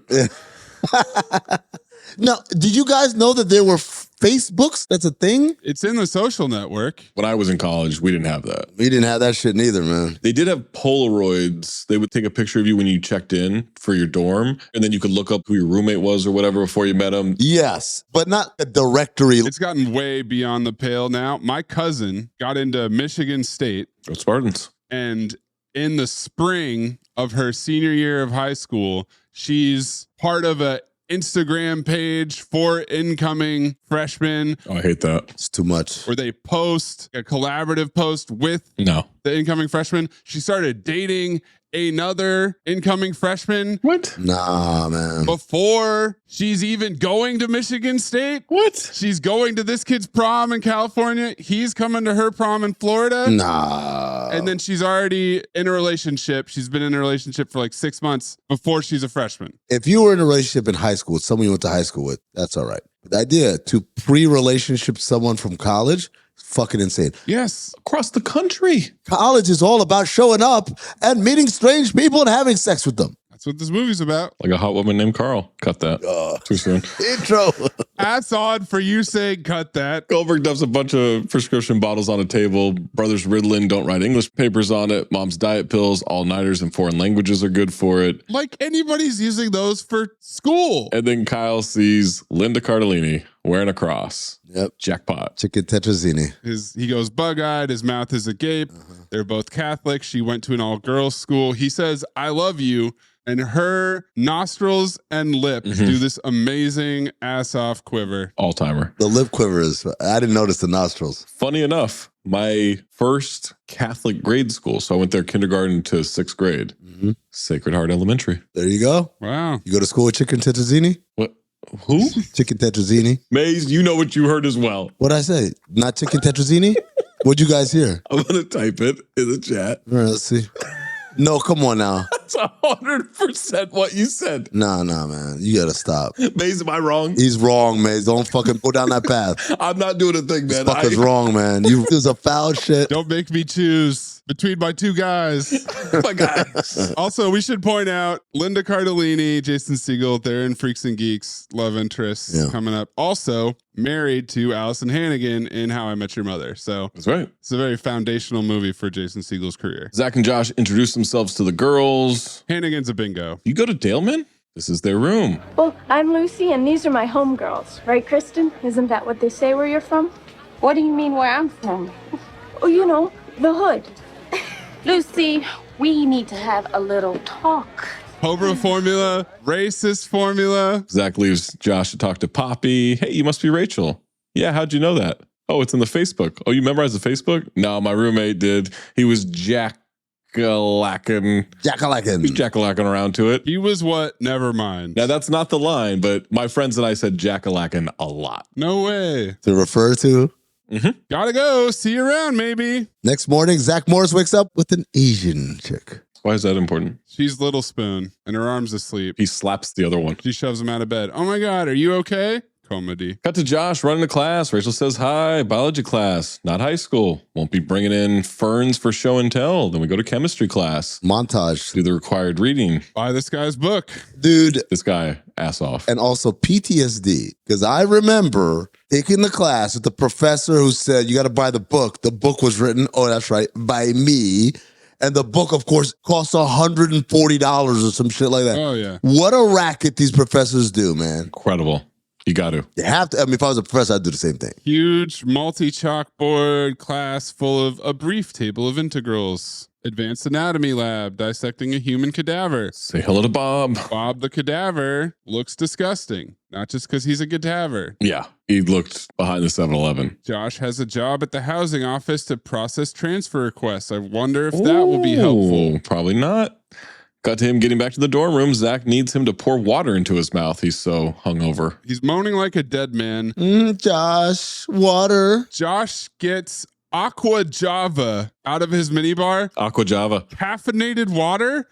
Now, did you guys know that there were Facebooks? That's a thing? It's in the social network. When I was in college, we didn't have that. We didn't have that shit neither, man. They did have Polaroids. They would take a picture of you when you checked in for your dorm, and then you could look up who your roommate was or whatever before you met him. Yes, but not a directory. It's gotten way beyond the pale now. My cousin got into Michigan State. Go Spartans. And in the spring of her senior year of high school, she's part of a Instagram page for incoming freshmen. Oh, I hate that. It's too much. Where they post a collaborative post with the incoming freshmen. She started dating another incoming freshman. What? Nah, man. Before she's even going to Michigan State. What? She's going to this kid's prom in California. He's coming to her prom in Florida. Nah. And then she's already in a relationship. She's been in a relationship for 6 months before she's a freshman. If you were in a relationship in high school with someone you went to high school with, that's all right. But the idea to pre-relationship someone from college, fucking insane. Yes. Across the country. College is all about showing up and meeting strange people and having sex with them. That's what this movie's about. Like a hot woman named Carl. Cut that. Too soon. Intro. That's odd for you saying cut that. Goldberg dumps a bunch of prescription bottles on a table. Brothers Ritalin don't write English papers on it. Mom's diet pills, all-nighters in foreign languages are good for it. Like anybody's using those for school. And then Kyle sees Linda Cardellini wearing a cross. Yep. Jackpot. Chicken tetrazzini. He goes bug-eyed. His mouth is agape. They're both Catholic. She went to an all-girls school. He says, "I love you." And her nostrils and lips do this amazing ass-off quiver. All-timer. The lip quiver is, I didn't notice the nostrils. Funny enough, my first Catholic grade school, so I went there kindergarten to 6th grade, Sacred Heart Elementary. There you go. Wow. You go to school with chicken tetrazzini? What? Who? Chicken tetrazzini. Maze, you know what you heard as well. What'd I say? Not chicken tetrazzini? What'd you guys hear? I'm going to type it in the chat. All right, let's see. No, come on now. That's 100% what you said. Nah, man. You gotta stop. Maze, am I wrong? He's wrong, Maze. Don't fucking go down that path. I'm not doing a thing, man. This fucker's wrong, man. You was a foul shit. Don't make me choose between my two guys. My guys. Also, we should point out Linda Cardellini, Jason Segel, they're in Freaks and Geeks, love interests coming up. Also, married to Allison Hannigan in How I Met Your Mother. So that's right. It's a very foundational movie for Jason Segel's career. Zach and Josh introduce themselves to the girls. Hannigan's a bingo. You go to Daleman? This is their room. Well, I'm Lucy, and these are my homegirls. Right, Kristen? Isn't that what they say where you're from? What do you mean where I'm from? Oh, you know, the hood. Lucy, we need to have a little talk. Cobra formula, racist formula. Zach leaves Josh to talk to Poppy. Hey, you must be Rachel. Yeah, how'd you know that? Oh, it's in the Facebook. Oh, you memorized the Facebook? No, my roommate did. He was jack-a-lacking. Jack-a-lacking. Jack-a-lacking around to it. He was what? Never mind. Now, that's not the line, but my friends and I said jack-a-lacking a lot. No way. To refer to. Gotta go. See you around, maybe. Next morning, Zach Morris wakes up with an Asian chick. Why is that important? She's Little Spoon, and her arm's asleep. He slaps the other one. She shoves him out of bed. Oh my God, are you okay? Comedy. Cut to Josh running to class. Rachel says, hi, biology class, not high school. Won't be bringing in ferns for show and tell. Then we go to chemistry class. Montage. Do the required reading. Buy this guy's book. Dude. This guy, ass off. And also PTSD. Because I remember taking the class with the professor who said, you got to buy the book. The book was written, oh, that's right, by me. And the book, of course, costs $140 or some shit like that. Oh, yeah. What a racket these professors do, man. Incredible. You got to. You have to. I mean, if I was a professor, I'd do the same thing. Huge multi-chalkboard class full of a brief table of integrals. Advanced anatomy lab dissecting a human cadaver. Say hello to Bob. Bob the cadaver looks disgusting. Not just because he's a cadaver. Yeah, he looked behind the 7-Eleven. Josh has a job at the housing office to process transfer requests. I wonder if that will be helpful. Probably not. Cut to him getting back to the dorm room. Zach needs him to pour water into his mouth. He's so hungover. He's moaning like a dead man. Josh, water. Josh gets Aqua Java out of his minibar. Aqua Java. Caffeinated water?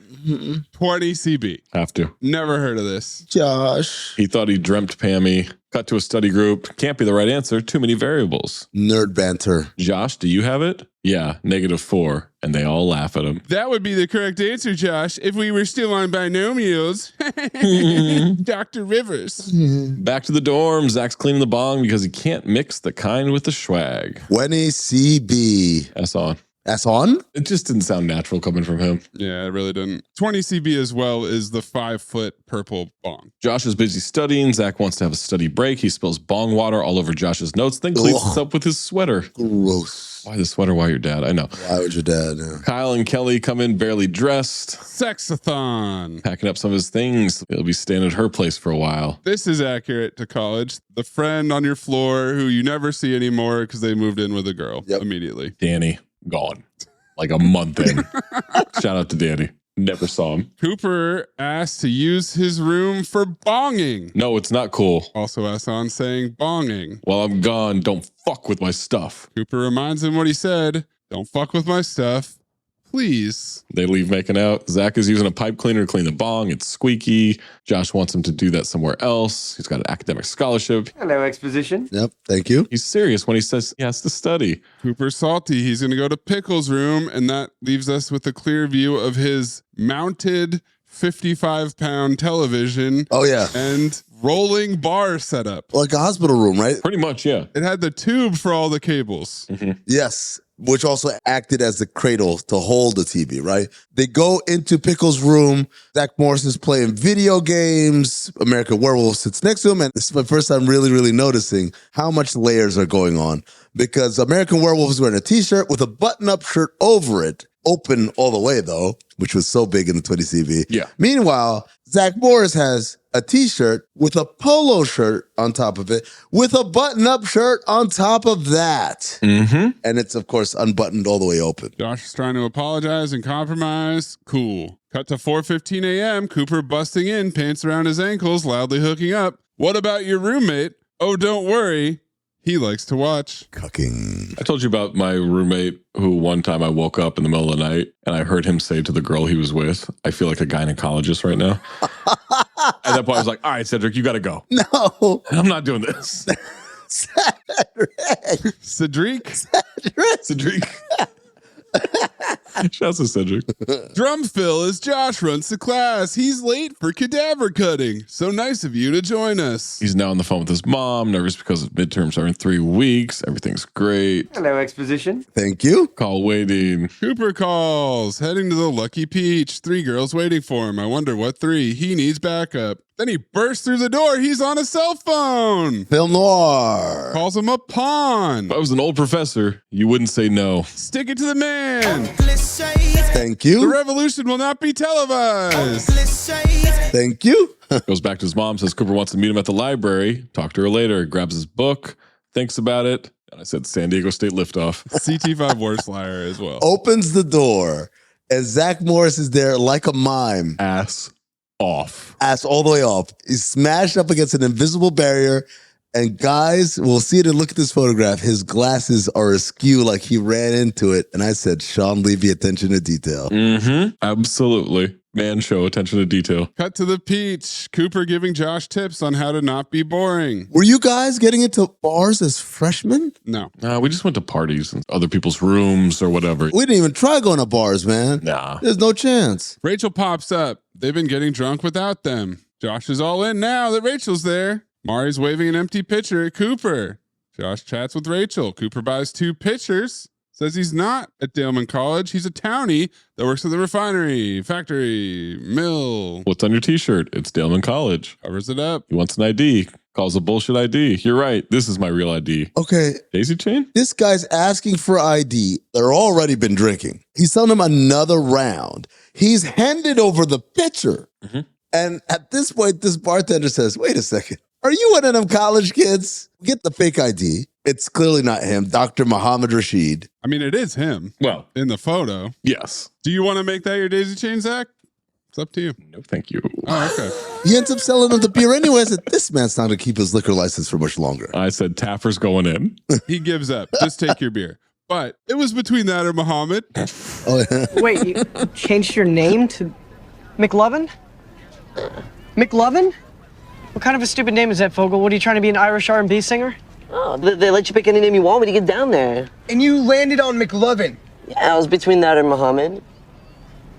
20 CB. Have to. Never heard of this. Josh. He thought he dreamt Pammy. Cut to a study group. Can't be the right answer. Too many variables. Nerd banter. Josh, do you have it? Yeah, -4. And they all laugh at him. That would be the correct answer, Josh, if we were still on binomials. Dr. Rivers. Back to the dorm. Zach's cleaning the bong because he can't mix the kind with the swag. 20 CB. That's on. That's on? It just didn't sound natural coming from him. Yeah, it really didn't. 20 CB as well is the 5-foot purple bong. Josh is busy studying. Zach wants to have a study break. He spills bong water all over Josh's notes, then cleans this up with his sweater. Gross. Why the sweater? Why your dad? I know. Why would your dad? Yeah. Kyle and Kelly come in barely dressed. Sexathon. Packing up some of his things. He'll be staying at her place for a while. This is accurate to college. The friend on your floor who you never see anymore because they moved in with a girl immediately. Danny, gone. Like a month in. Shout out to Danny. Never saw him. Cooper asked to use his room for bonging. No, it's not cool. Also Asan saying bonging. While I'm gone, don't fuck with my stuff. Cooper reminds him what he said. Don't fuck with my stuff. Please. They leave making out. Zach is using a pipe cleaner to clean the bong. It's squeaky. Josh wants him to do that somewhere else. He's got an academic scholarship. Hello, exposition. Yep, thank you. He's serious when he says he has to study. Cooper's salty. He's going to go to Pickle's room, and that leaves us with a clear view of his mounted 55-pound television. Oh, yeah. And rolling bar setup. Like a hospital room, right? Pretty much, yeah. It had the tube for all the cables. Yes. which also acted as the cradle to hold the TV, right? They go into Pickle's room. Zach Morris is playing video games. American Werewolf sits next to him. And this is my first time really noticing how much layers are going on, because American Werewolf is wearing a t-shirt with a button-up shirt over it, open all the way though, which was so big in the 20 CV. Yeah. Meanwhile, Zach Morris has a t-shirt with a polo shirt on top of it, with a button-up shirt on top of that. Mm-hmm. And it's, of course, unbuttoned all the way open. Josh is trying to apologize and compromise. Cool. Cut to 4:15 a.m. Cooper busting in, pants around his ankles, loudly hooking up. What about your roommate? Oh, don't worry. He likes to watch. Cucking. I told you about my roommate who one time I woke up in the middle of the night and I heard him say to the girl he was with, I feel like a gynecologist right now. At that point, I was like, all right, Cedric, you got to go. No. I'm not doing this. Cedric? Cedric. Shouts to Cedric. Drum fill as Josh runs to class. He's late for cadaver cutting. So nice of you to join us. He's now on the phone with his mom, nervous because midterms are in 3 weeks. Everything's great. Hello, exposition. Thank you. Call waiting. Cooper calls, heading to the Lucky Peach. 3 girls waiting for him. I wonder what 3. He needs backup. Then he bursts through the door. He's on a cell phone. Film noir. Calls him a pawn. If I was an old professor, you wouldn't say no. Stick it to the man. Thank you. The revolution will not be televised. Thank you. Goes back to his mom, says Cooper wants to meet him at the library. Talk to her later. Grabs his book, thinks about it. And I said San Diego State liftoff. CT5 worst liar as well. Opens the door, and Zach Morris is there like a mime. Ass off. Ass all the way off. He's smashed up against an invisible barrier. And guys, we'll see it and look at this photograph. His glasses are askew like he ran into it. And I said, Sean Levy, attention to detail. Mm-hmm. Absolutely. Man show, attention to detail. Cut to the Peach. Cooper giving Josh tips on how to not be boring. Were you guys getting into bars as freshmen? No. We just went to parties in other people's rooms or whatever. We didn't even try going to bars, man. Nah. There's no chance. Rachel pops up. They've been getting drunk without them. Josh is all in now that Rachel's there. Mari's waving an empty pitcher at Cooper. Josh chats with Rachel. Cooper buys 2 pitchers. Says he's not at Daleman College. He's a townie that works at the refinery, factory, mill. What's on your t-shirt? It's Daleman College. Covers it up. He wants an ID. Calls a bullshit ID. You're right. This is my real ID. Okay. Daisy chain? This guy's asking for ID. They're already been drinking. He's telling him another round. He's handed over the pitcher. Mm-hmm. And at this point, this bartender says, wait a second. Are you one of them college kids? Get the fake ID. It's clearly not him. Dr. Muhammad Rashid. I mean, it is him. Well, in the photo. Yes. Do you want to make that your daisy chain, Zach? It's up to you. No, thank you. Oh, okay. He ends up selling him the beer anyway. I said, this man's not going to keep his liquor license for much longer. I said, Taffer's going in. He gives up. Just take your beer. But it was between that or Muhammad. Oh, yeah. Wait, you changed your name to McLovin? McLovin? What kind of a stupid name is that, Fogel? What, are you trying to be an Irish R&B singer? Oh, they let you pick any name you want when you get down there. And you landed on McLovin. Yeah, I was between that and Muhammad.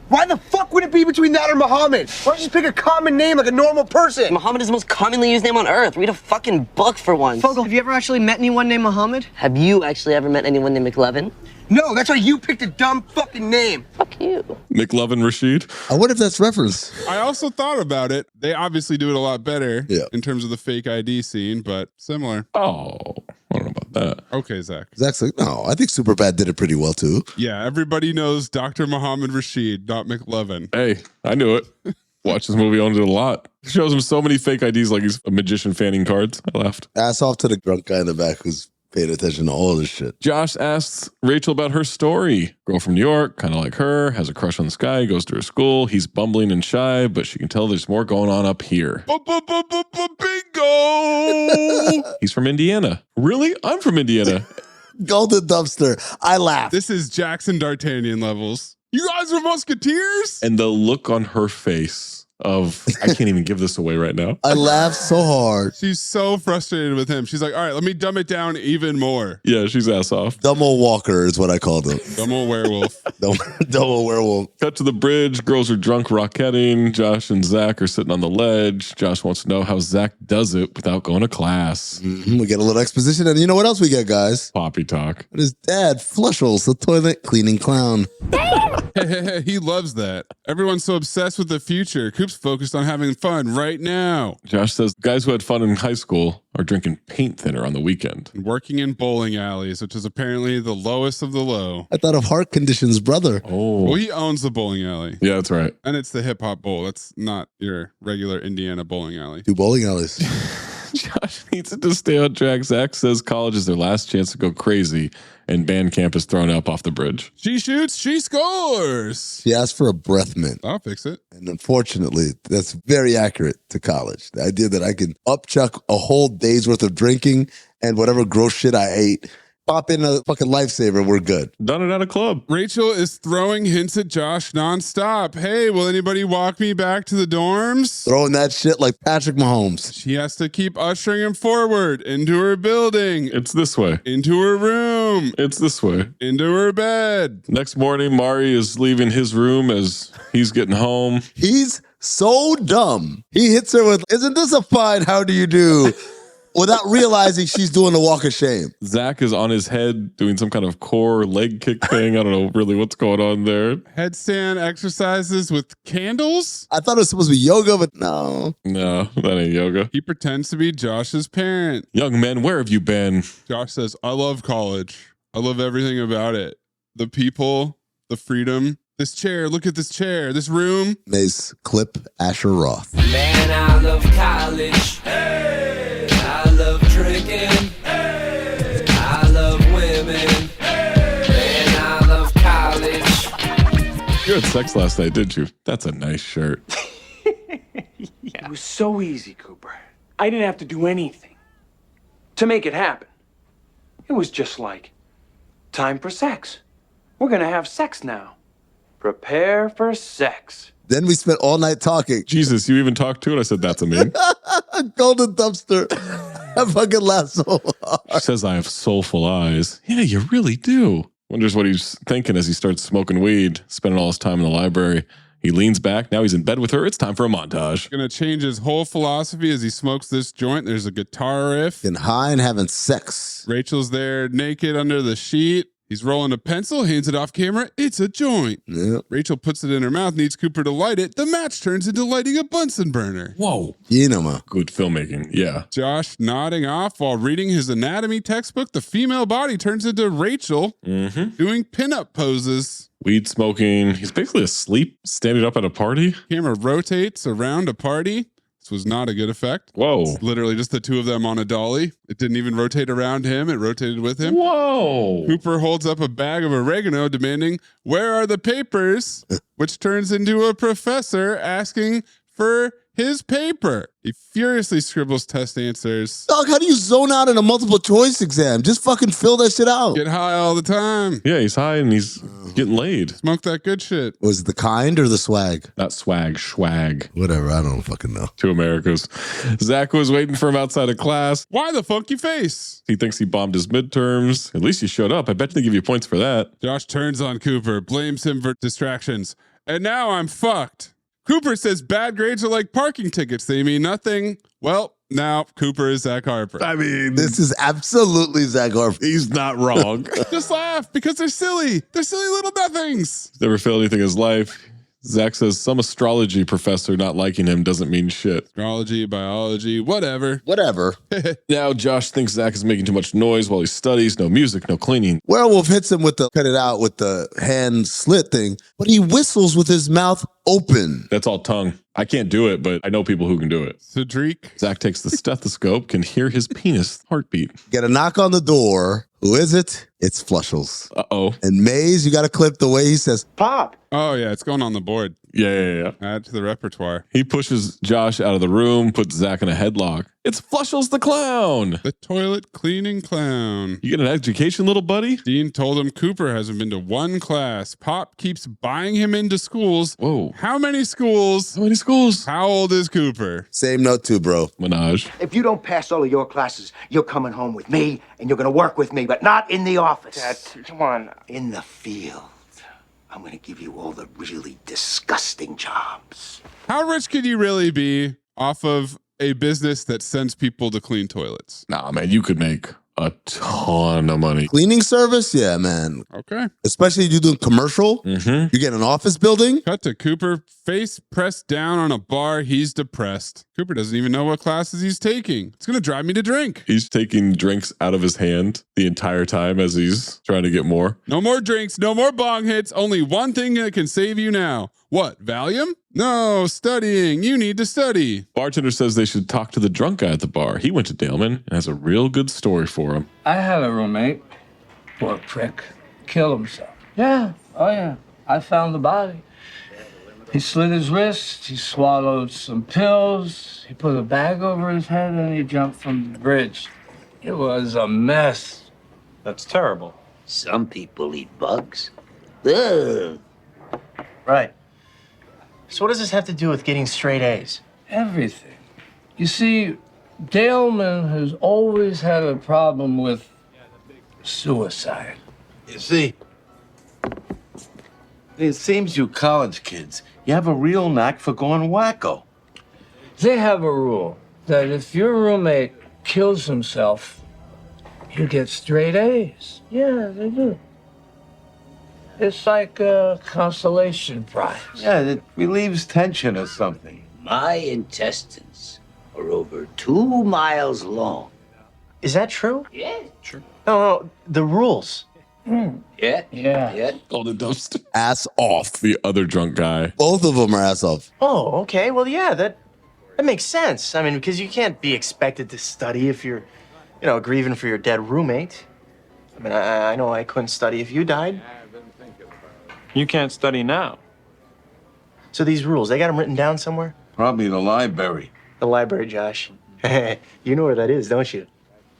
Why the fuck would it be between that or Muhammad? Why don't you just pick a common name like a normal person? Muhammad is the most commonly used name on earth. Read a fucking book for once. Fogel, have you ever actually met anyone named Muhammad? Have you actually ever met anyone named McLovin? No, that's why you picked a dumb fucking name. Fuck you. McLovin Rashid. I wonder if that's reference. I also thought about it. They obviously do it a lot better in terms of the fake ID scene, but similar. Oh, I don't know about that. Okay, Zach. Zach's like, no, I think Superbad did it pretty well too. Yeah, everybody knows Dr. Muhammad Rashid, not McLovin. Hey, I knew it. Watched this movie, owned it a lot. Shows him so many fake IDs like he's a magician fanning cards. I laughed. Ass off to the drunk guy in the back who's paying attention to all this shit. Josh asks Rachel about her story. Girl from New York, kind of like her, has a crush on this guy, goes to her school. He's bumbling and shy, but she can tell there's more going on up here. Bingo! He's from Indiana. Really? I'm from Indiana. Golden dumpster. I laugh. This is Jackson D'Artagnan levels. You guys are Musketeers? And the look on her face of, I can't even give this away right now. I laughed so hard. She's so frustrated with him. She's like, all right, let me dumb it down even more. Yeah, she's ass off. Dumbo Walker is what I called him. Dumbo werewolf. Dumbo werewolf. Cut to the bridge. Girls are drunk rocketing. Josh and Zach are sitting on the ledge. Josh wants to know how Zach does it without going to class. We get a little exposition. And you know what else we get, guys? Poppy talk. But his dad, Flushels, the toilet cleaning clown. He loves that. Everyone's so obsessed with the future. Coop's focused on having fun right now. Josh says guys who had fun in high school are drinking paint thinner on the weekend. And working in bowling alleys, which is apparently the lowest of the low. I thought of Heart Condition's brother. Oh. Well, he owns the bowling alley. Yeah, that's right. And it's the hip hop bowl. That's not your regular Indiana bowling alley. 2 bowling alleys. Josh needs it to stay on track. Zach says college is their last chance to go crazy, and band camp is thrown up off the bridge. She shoots, she scores. She asked for a breath mint. I'll fix it. And unfortunately, that's very accurate to college. The idea that I can upchuck a whole day's worth of drinking and whatever gross shit I ate, pop in a fucking lifesaver, we're good. Done it at a club. Rachel is throwing hints at Josh nonstop. Hey, will anybody walk me back to the dorms? Throwing that shit like Patrick Mahomes. She has to keep ushering him forward into her building. It's this way. Into her room. It's this way. Into her bed. Next morning, Mari is leaving his room as he's getting home. He's so dumb. He hits her with, "Isn't this a fine how do you do?" without realizing she's doing the walk of shame. Zach is on his head doing some kind of core leg kick thing. I don't know really what's going on there. Headstand exercises with candles? I thought it was supposed to be yoga, but no. No, that ain't yoga. He pretends to be Josh's parent. Young men, where have you been? Josh says, I love college. I love everything about it. The people, the freedom. This chair, look at this chair, this room. Mayes clip Asher Roth. Man, I love college. Hey. I love drinking. Hey. I love women. Hey. Man, I love college. You had sex last night, didn't you? That's a nice shirt. It was so easy, Cooper. I didn't have to do anything to make it happen. It was just like, time for sex. We're gonna have sex now. Prepare for sex. Then we spent all night talking. Jesus, you even talked to it? I said, that's a meme. Golden dumpster. I fucking laughed so hard. She says, I have soulful eyes. Yeah, you really do. Wonders what he's thinking as he starts smoking weed, spending all his time in the library. He leans back. Now he's in bed with her. It's time for a montage. Gonna change his whole philosophy as he smokes this joint. There's a guitar riff. Getting high and having sex. Rachel's there naked under the sheet. He's rolling a pencil, hands it off camera. It's a joint. Yep. Rachel puts it in her mouth, needs Cooper to light it. The match turns into lighting a Bunsen burner. Whoa. Cinema. Good filmmaking. Yeah. Josh nodding off while reading his anatomy textbook. The female body turns into Rachel doing pinup poses. Weed smoking. He's basically asleep, standing up at a party. Camera rotates around a party. This was not a good effect. Whoa. It's literally just the two of them on a dolly. It didn't even rotate around him. It rotated with him. Whoa. Cooper holds up a bag of oregano demanding, where are the papers? Which turns into a professor asking for his paper. He furiously scribbles test answers. Dog, how do you zone out in a multiple choice exam? Just fucking fill that shit out. Get high all the time. Yeah, he's high and he's getting laid. Smoke that good shit. Was it the kind or the swag? Not swag, swag. Whatever, I don't fucking know. Two Americas. Zach was waiting for him outside of class. Why the funky face? He thinks he bombed his midterms. At least you showed up. I bet they give you points for that. Josh turns on Cooper, blames him for distractions. And now I'm fucked. Cooper says bad grades are like parking tickets. They mean nothing. Well, now Cooper is Zach Harper. I mean, this is absolutely Zach Harper. He's not wrong. Just laugh because they're silly. They're silly little nothings. Never failed anything in his life. Zach says some astrology professor not liking him doesn't mean shit. Astrology, biology, whatever. Whatever. Now Josh thinks Zach is making too much noise while he studies. No music, no cleaning. Werewolf hits him with the cut it out with the hand slit thing, but he whistles with his mouth open. That's all tongue. I can't do it, but I know people who can do it. Cedric. Zach takes the stethoscope, can hear his penis heartbeat. Get a knock on the door. Who is it? It's Flushels. Uh-oh. And Mayes, you got to clip the way he says, Pop. Oh, yeah, it's going on the board. Yeah. Add to the repertoire. He pushes Josh out of the room, puts Zach in a headlock. It's Flushels the Clown. The toilet cleaning clown. You get an education, little buddy? Dean told him Cooper hasn't been to one class. Pop keeps buying him into schools. Whoa. How many schools? How many schools? How old is Cooper? Same note too, bro. Minaj. If you don't pass all of your classes, you're coming home with me, and you're gonna work with me, but not in the office. Dad, come on. In the field. I'm gonna give you all the really disgusting jobs. How rich could you really be off of a business that sends people to clean toilets? Nah, man, you could make a ton of money. Cleaning service? Yeah, man. Okay. Especially if you're doing commercial. Mm-hmm. You get an office building. Cut to Cooper, face pressed down on a bar. He's depressed. Cooper doesn't even know what classes he's taking. It's going to drive me to drink. He's taking drinks out of his hand the entire time as he's trying to get more. No more drinks, no more bong hits. Only one thing that can save you now. What, Valium? No, studying. You need to study. Bartender says they should talk to the drunk guy at the bar. He went to Daleman and has a real good story for him. I had a roommate, poor prick, killed himself. Yeah, oh yeah. I found the body. He slit his wrist, he swallowed some pills, he put a bag over his head, and he jumped from the bridge. It was a mess. That's terrible. Some people eat bugs. Ugh. Right. So what does this have to do with getting straight A's? Everything. You see, Daleman has always had a problem with suicide. You see, it seems you college kids, you have a real knack for going wacko. They have a rule that if your roommate kills himself, you get straight A's. Yeah, they do. It's like a consolation prize. Yeah, it relieves tension or something. My intestines are over 2 miles long. Is that true? Yeah. True. No, the rules. Yeah. Oh, the dumpster. Ass off. The other drunk guy. Both of them are ass off. Oh, okay. Well, yeah, that makes sense. I mean, because you can't be expected to study if you're, grieving for your dead roommate. I mean, I know I couldn't study if you died. You can't study now. So these rules, they got them written down somewhere? Probably the library. The library, Josh. You know where that is, don't you?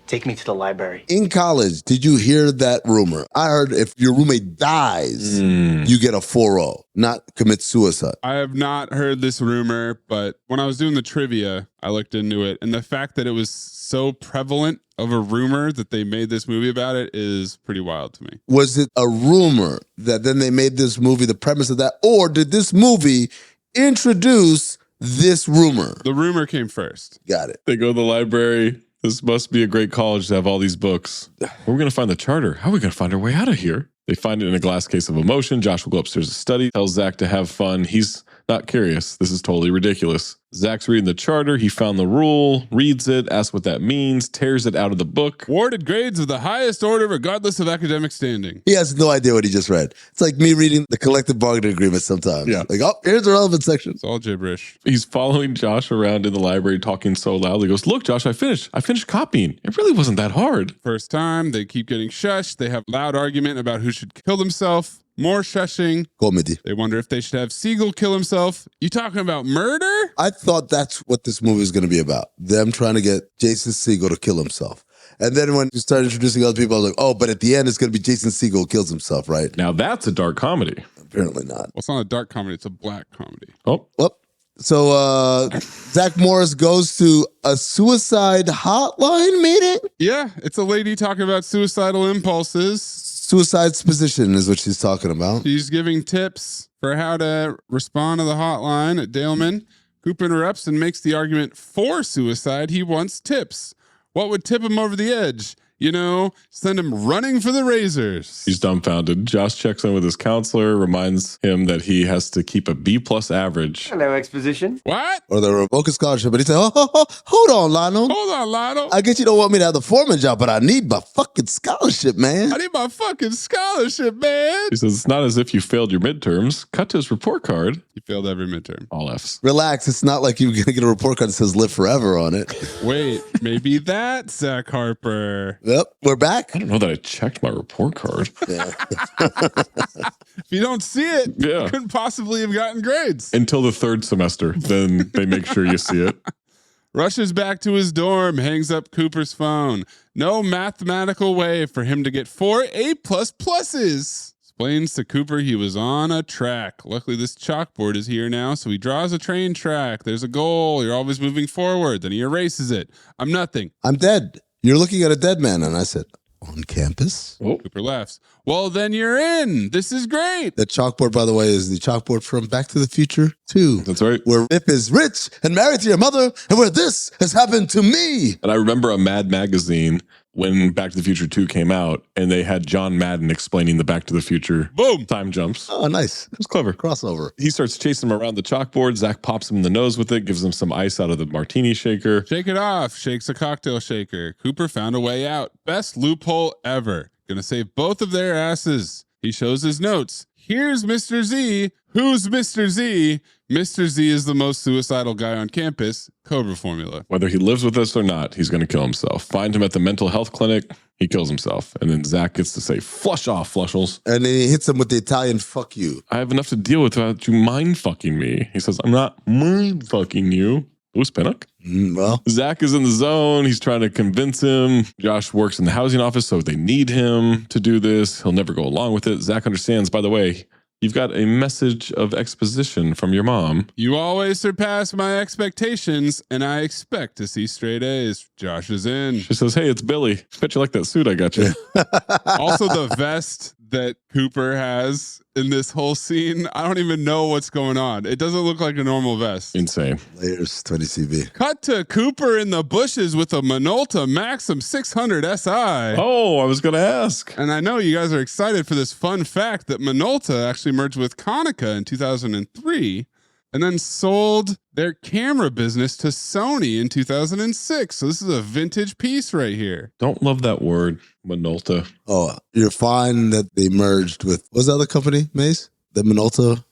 Take me to the library. In college, did you hear that rumor? I heard if your roommate dies, you get a 4-0, not commit suicide. I have not heard this rumor, but when I was doing the trivia, I looked into it. And the fact that it was so prevalent of a rumor that they made this movie about it is pretty wild to me. Was it a rumor that then they made this movie the premise of that? Or did this movie introduce this rumor? The rumor came first. Got it. They go to the library. This must be a great college to have all these books. Where are we going to find the charter? How are we going to find our way out of here? They find it in a glass case of emotion. Josh will go upstairs to study, tells Zach to have fun. He's not curious. This is totally ridiculous. Zach's reading the charter. He found the rule, reads it, asks what that means, tears it out of the book. Awarded grades of the highest order regardless of academic standing. He has no idea what he just read. It's like me reading the collective bargaining agreement sometimes. Yeah. Like, oh, here's the relevant section. It's all gibberish. He's following Josh around in the library talking so loudly. He goes, look, Josh, I finished copying. It really wasn't that hard. First time, they keep getting shushed. They have loud argument about who should kill themselves. More shushing. Comedy. They wonder if they should have Siegel kill himself. You talking about murder? I thought that's what this movie was going to be about. Them trying to get Jason Siegel to kill himself. And then when you started introducing other people, I was like, oh, but at the end, it's going to be Jason Siegel who kills himself, right? Now that's a dark comedy. Apparently not. Well, it's not a dark comedy. It's a black comedy. Oh. Well, so Zach Morris goes to a suicide hotline meeting? Yeah, it's a lady talking about suicidal impulses. Suicide's position is what she's talking about. She's giving tips for how to respond to the hotline at Daleman. Coop interrupts and makes the argument for suicide. He wants tips. What would tip him over the edge? Send him running for the razors. He's dumbfounded. Josh checks in with his counselor, reminds him that he has to keep a B+ average. Hello, exposition. What? Or they revoke a scholarship, but he said, hold on, Lionel. Hold on, Lionel. I guess you don't want me to have the foreman job, but I need my fucking scholarship, man. I need my fucking scholarship, man. He says, it's not as if you failed your midterms. Cut to his report card. He failed every midterm. All Fs. Relax. It's not like you're going to get a report card that says live forever on it. Wait, maybe that's Zach Harper. Yep, we're back. I don't know that I checked my report card. Yeah. If you don't see it, Yeah. you couldn't possibly have gotten grades. Until the third semester, then they make sure you see it. Rushes back to his dorm, hangs up Cooper's phone. No mathematical way for him to get 4 A++s. Explains to Cooper he was on a track. Luckily, this chalkboard is here now, so he draws a train track. There's a goal. You're always moving forward. Then he erases it. I'm nothing. I'm dead. You're looking at a dead man. And I said, on campus? Cooper laughs. Well, then you're in. This is great. The chalkboard, by the way, is the chalkboard from Back to the Future 2. That's right. Where Rip is rich and married to your mother, and where this has happened to me. And I remember a Mad magazine when Back to the Future 2 came out, and they had John Madden explaining the Back to the Future time jumps. Oh, nice. It was clever. Crossover. He starts chasing him around the chalkboard. Zach pops him in the nose with it, gives him some ice out of the martini shaker. Shake it off. Shakes a cocktail shaker. Cooper found a way out. Best loophole ever. Gonna save both of their asses. He shows his notes. Here's Mr. Z. Who's Mr. Z? Mr. Z is the most suicidal guy on campus. Cobra formula. Whether he lives with us or not, he's going to kill himself. Find him at the mental health clinic. He kills himself. And then Zach gets to say, flush off, Flushels. And then he hits him with the Italian fuck you. I have enough to deal with without you mind fucking me. He says, I'm not mind fucking you. Who's Pinnock? Well, Zach is in the zone. He's trying to convince him. Josh works in the housing office, so they need him to do this. He'll never go along with it. Zach understands, by the way, you've got a message of exposition from your mom. You always surpass my expectations, and I expect to see straight A's. Josh is in. She says, hey, it's Billy. Bet you like that suit I got you. Also, the vest that Cooper has in this whole scene, I don't even know what's going on. It doesn't look like a normal vest. Insane. Layers 20 CB. Cut to Cooper in the bushes with a Minolta Maxim 600 SI. Oh, I was going to ask. And I know you guys are excited for this fun fact that Minolta actually merged with Konica in 2003 and then sold their camera business to Sony in 2006. So this is a vintage piece right here. Don't love that word, Minolta. Oh, you're fine that they merged with, what's the other company, Mace? The Minolta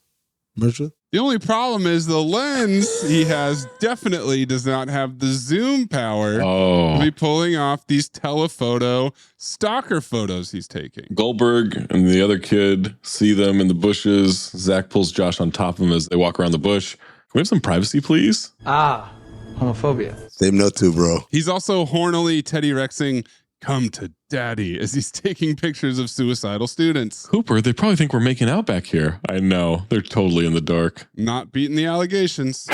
merged with? The only problem is the lens he has definitely does not have the zoom power to be pulling off these telephoto stalker photos he's taking. Goldberg and the other kid see them in the bushes. Zach pulls Josh on top of him as they walk around the bush. Can we have some privacy, please? Homophobia. Same note too, bro. He's also hornily Teddy Rexing, come to daddy, as he's taking pictures of suicidal students. Cooper, they probably think we're making out back here. I know. They're totally in the dark. Not beating the allegations.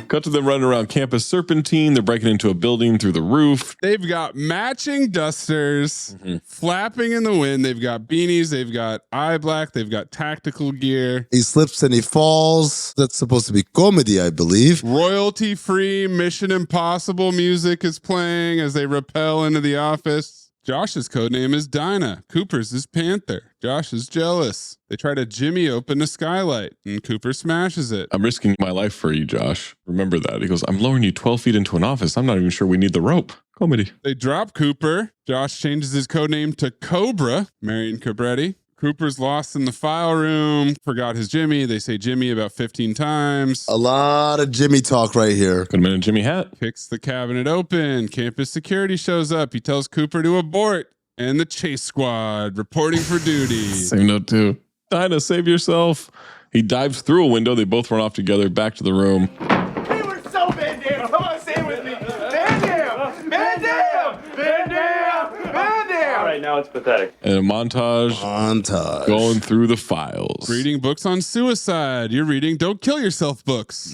Cut to them running around Campus Serpentine. They're breaking into a building through the roof. They've got matching dusters flapping in the wind. They've got beanies. They've got eye black. They've got tactical gear. He slips and he falls. That's supposed to be comedy, I believe. Royalty-free Mission Impossible music is playing as they rappel into the office. Josh's codename is Dinah. Cooper's is Panther. Josh is jealous. They try to jimmy open a skylight, and Cooper smashes it. I'm risking my life for you, Josh. Remember that. He goes, I'm lowering you 12 feet into an office. I'm not even sure we need the rope. Comedy. They drop Cooper. Josh changes his codename to Cobra, Marion Cabretti. Cooper's lost in the file room, forgot his Jimmy. They say Jimmy about 15 times. A lot of Jimmy talk right here. Could have been a Jimmy hat. Kicks the cabinet open. Campus security shows up. He tells Cooper to abort. And the chase squad reporting for duty. Same note too. Dinah, save yourself. He dives through a window. They both run off together back to the room. Hey, we're so Van Damme. Come on, say it with me. Van Damme! Van Damme! Van Damme! Van Damme! All right, now it's pathetic. And a montage going through the files. Reading books on suicide. You're reading Don't Kill Yourself books.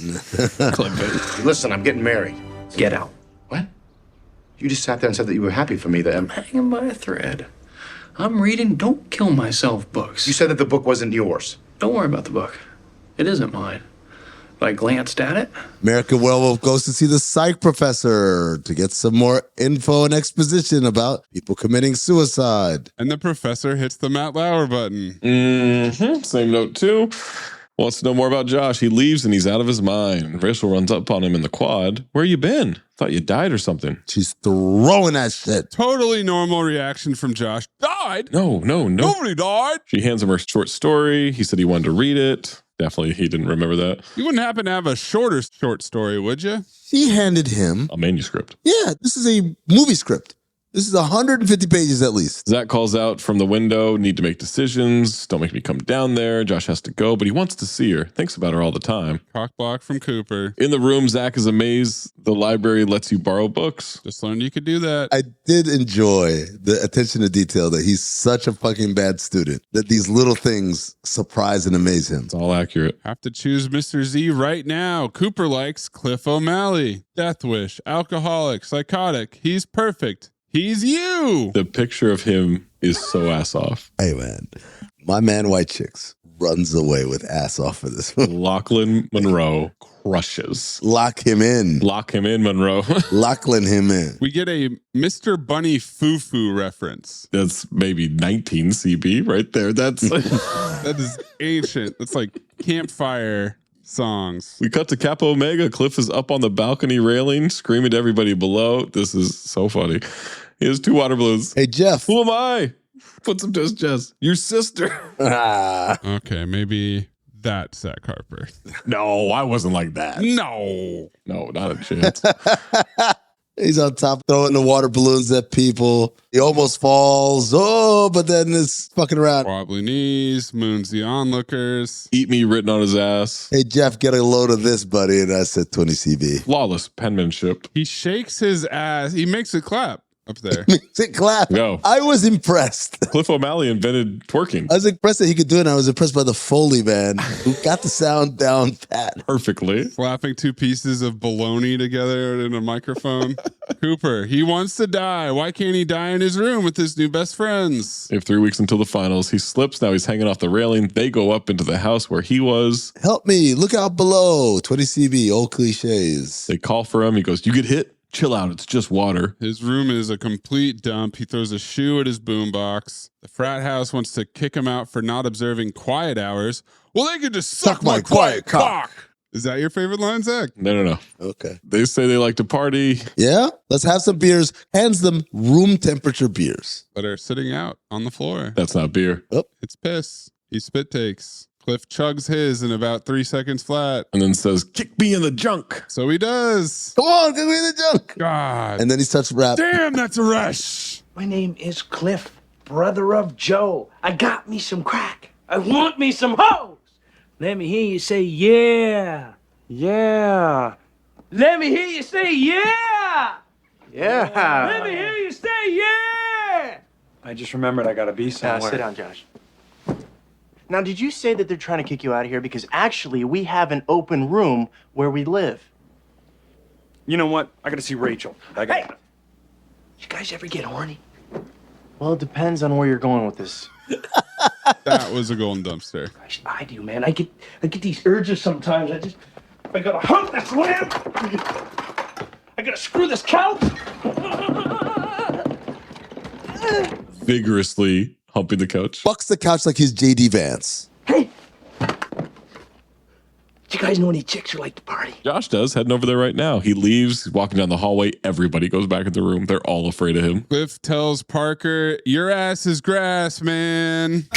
Listen, I'm getting married. Get out. What? You just sat there and said that you were happy for me. That I'm hanging by a thread. I'm reading Don't Kill Myself books. You said that the book wasn't yours. Don't worry about the book. It isn't mine. But I glanced at it. American Werewolf goes to see the psych professor to get some more info and exposition about people committing suicide. And the professor hits the Matt Lauer button. Same note too. Wants to know more about Josh. He leaves and he's out of his mind. Rachel runs up on him in the quad. Where you been? Thought you died or something. She's throwing that shit. Totally normal reaction from Josh. Died? No. Nobody died. She hands him her short story. He said he wanted to read it. Definitely, he didn't remember that. You wouldn't happen to have a shorter short story, would you? She handed him a manuscript. Yeah, this is a movie script. This is 150 pages at least. Zach calls out from the window, need to make decisions. Don't make me come down there. Josh has to go, but he wants to see her. Thinks about her all the time. Cock block from Cooper. In the room, Zach is amazed the library lets you borrow books. Just learned you could do that. I did enjoy the attention to detail that he's such a fucking bad student, that these little things surprise and amaze him. It's all accurate. Have to choose Mr. Z right now. Cooper likes Cliff O'Malley. Death wish, alcoholic, psychotic. He's perfect. He's you. The picture of him is so ass off. Hey, man. My man, White Chicks, runs away with ass off for this one. Lachlan Monroe crushes. Lock him in. Lock him in, Monroe. Lachlan him in. We get a Mr. Bunny Foo-Foo reference. That's maybe 19 CB right there. That's that is ancient. That's like campfire songs. We cut to Kappa Omega. Cliff is up on the balcony railing, screaming to everybody below. This is so funny. He has 2 water balloons. Hey, Jeff. Who am I? Put some just Jess. Your sister. Okay, maybe that's Zach Harper. No, I wasn't like that. No, not a chance. He's on top throwing the water balloons at people. He almost falls. Oh, but then is fucking around. Wobbly knees, moons the onlookers. Eat me written on his ass. Hey, Jeff, get a load of this, buddy. And I said 20 CB. Flawless penmanship. He shakes his ass. He makes it clap up there. Makes it clap. Go. I was impressed. Cliff O'Malley invented twerking. I was impressed that he could do it. And I was impressed by the Foley man who got the sound down pat. Perfectly. Slapping 2 pieces of bologna together in a microphone. Cooper, he wants to die. Why can't he die in his room with his new best friends? They have 3 weeks until the finals. He slips. Now he's hanging off the railing. They go up into the house where he was. Help me. Look out below. 20 CB. Old cliches. They call for him. He goes, you get hit? Chill out. It's just water. His room is a complete dump. He throws a shoe at his boombox. The frat house wants to kick him out for not observing quiet hours. Well, they could just suck my quiet cock. Is that your favorite line, Zach? No. Okay. They say they like to party. Yeah? Let's have some beers. Hands them room temperature beers. That are sitting out on the floor. That's not beer. Oh. It's piss. He spit takes. Cliff chugs his in about 3 seconds flat. And then says, kick me in the junk. So he does. Come on, kick me in the junk. God. And then he starts rap. Damn, that's a rush. My name is Cliff, brother of Joe. I got me some crack. I want me some hoes. Let me hear you say yeah. Yeah. Let me hear you say yeah. Yeah. Let me hear you say yeah. I just remembered I gotta be somewhere. Sit down, Josh. Now, did you say that they're trying to kick you out of here? Because actually, we have an open room where we live. You know what? I gotta see Rachel. Hey, you guys ever get horny? Well, it depends on where you're going with this. That was a golden dumpster. I do, man. I get these urges sometimes. I gotta hump this lamp. I gotta screw this couch. Vigorously humping the couch. Bucks the couch like he's JD Vance. Hey! Do you guys know any chicks who like to party? Josh does, heading over there right now. He leaves, walking down the hallway. Everybody goes back in the room. They're all afraid of him. Cliff tells Parker, your ass is grass, man.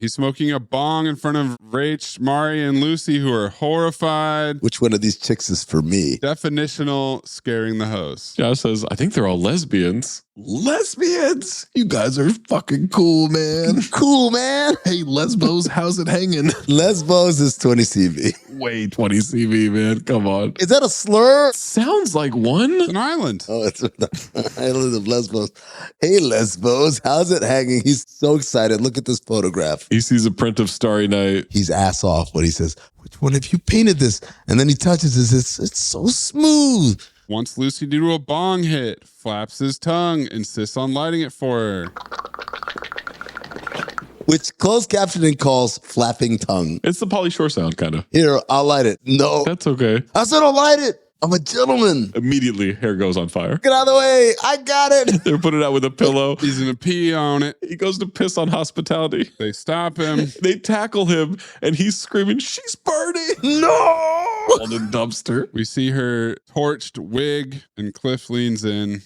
He's smoking a bong in front of Rach, Mari, and Lucy, who are horrified. Which one of these chicks is for me? Definitional scaring the host. Josh says, I think they're all lesbians. Lesbians? You guys are fucking cool, man. Cool, man. Hey, Lesbos, how's it hanging? Lesbos is 20 CV. Way 20 CV, man. Come on. Is that a slur? Sounds like one. It's an island. Oh, it's the island of Lesbos. Hey, Lesbos, how's it hanging? He's so excited. Look at this photograph. He sees a print of Starry Night. He's ass off when he says, which one have you painted this? And then he touches this. It's so smooth. Wants Lucy to do a bong hit, flaps his tongue, insists on lighting it for her. Which closed captioning calls flapping tongue. It's the Pauly Shore sound, kind of. Here, I'll light it. No. That's okay. I said I'll light it. I'm a gentleman. Immediately, hair goes on fire. Get out of the way. I got it. They're putting it out with a pillow. He's gonna pee on it. He goes to piss on hospitality. They stop him. They tackle him, and he's screaming, she's burning. No! All the dumpster. We see her torched wig, and Cliff leans in.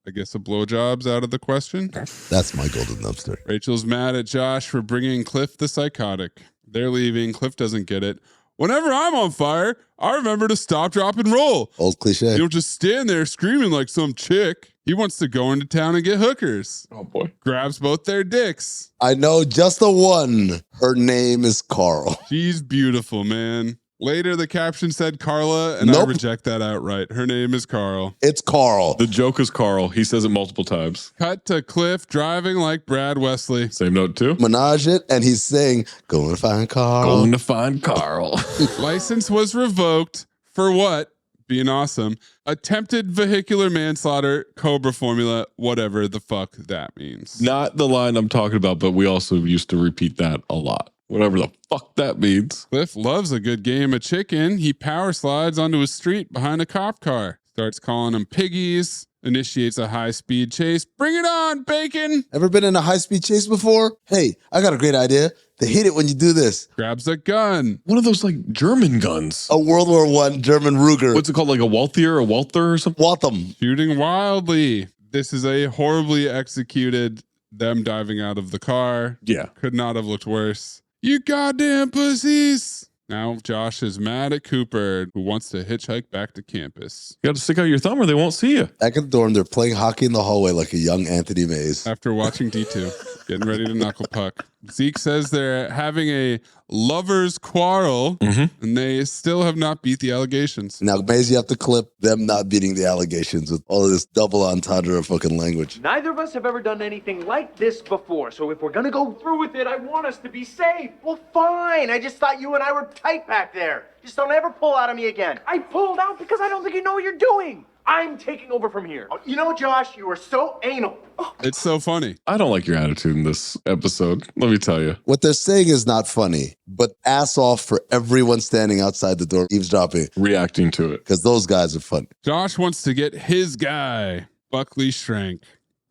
I guess a blowjob's out of the question. That's my golden dumpster. Rachel's mad at Josh for bringing Cliff the psychotic. They're leaving. Cliff doesn't get it. Whenever I'm on fire, I remember to stop, drop, and roll. Old cliche. You don't just stand there screaming like some chick. He wants to go into town and get hookers. Oh, boy. Grabs both their dicks. I know just the one. Her name is Carl. She's beautiful, man. Later, the caption said Carla, and I reject that outright. Her name is Carl. It's Carl. The joke is Carl. He says it multiple times. Cut to Cliff driving like Brad Wesley. Same note too. Menage it, and he's saying, going to find Carl. Going to find Carl. License was revoked for what? Being awesome. Attempted vehicular manslaughter, Cobra formula, whatever the fuck that means. Not the line I'm talking about, but we also used to repeat that a lot. Whatever the fuck that means. Cliff loves a good game of chicken. He power slides onto a street behind a cop car. Starts calling them piggies. Initiates a high-speed chase. Bring it on, bacon! Ever been in a high-speed chase before? Hey, I got a great idea. They hate it when you do this. Grabs a gun. One of those like German guns. A World War I German Ruger. What's it called? Like a Walther or something? Waltham. Shooting wildly. This is a horribly executed them diving out of the car. Yeah. Could not have looked worse. You goddamn pussies. Now Josh is mad at Cooper, who wants to hitchhike back to campus. You got to stick out your thumb or they won't see you. Back at the dorm, they're playing hockey in the hallway like a young Anthony Mays. After watching D2, getting ready to knuckle puck. Zeke says they're having a lover's quarrel, and they still have not beat the allegations. Now, Mays, you have to clip them not beating the allegations with all of this double entendre of fucking language. Neither of us have ever done anything like this before, so if we're gonna go through with it, I want us to be safe. Well, fine. I just thought you and I were tight back there. Just don't ever pull out of me again. I pulled out because I don't think you know what you're doing. I'm taking over from here. Oh, you know, Josh, you are so anal. Oh. It's so funny. I don't like your attitude in this episode. Let me tell you. What they're saying is not funny, but ass off for everyone standing outside the door eavesdropping. Reacting to it. Because those guys are funny. Josh wants to get his guy, Buckley Shrank.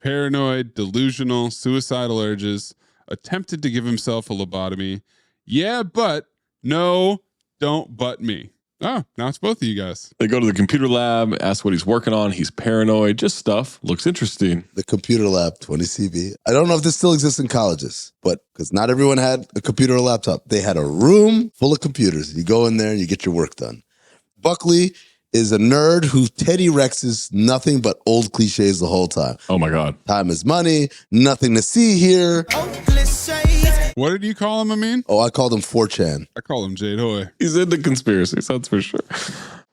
Paranoid, delusional, suicidal urges. Attempted to give himself a lobotomy. Yeah, but no, don't butt me. Oh, now it's both of you guys. They go to the computer lab, ask what he's working on. He's paranoid, just stuff. Looks interesting. The computer lab, 20 CB. I don't know if this still exists in colleges, but because not everyone had a computer or laptop. They had a room full of computers. You go in there and you get your work done. Buckley is a nerd who Teddy Rexes nothing but old cliches the whole time. Oh my God. Time is money, nothing to see here. What did you call him, Amin? Oh, I called him 4chan. I call him Jade Hoy. He's into conspiracies, that's for sure.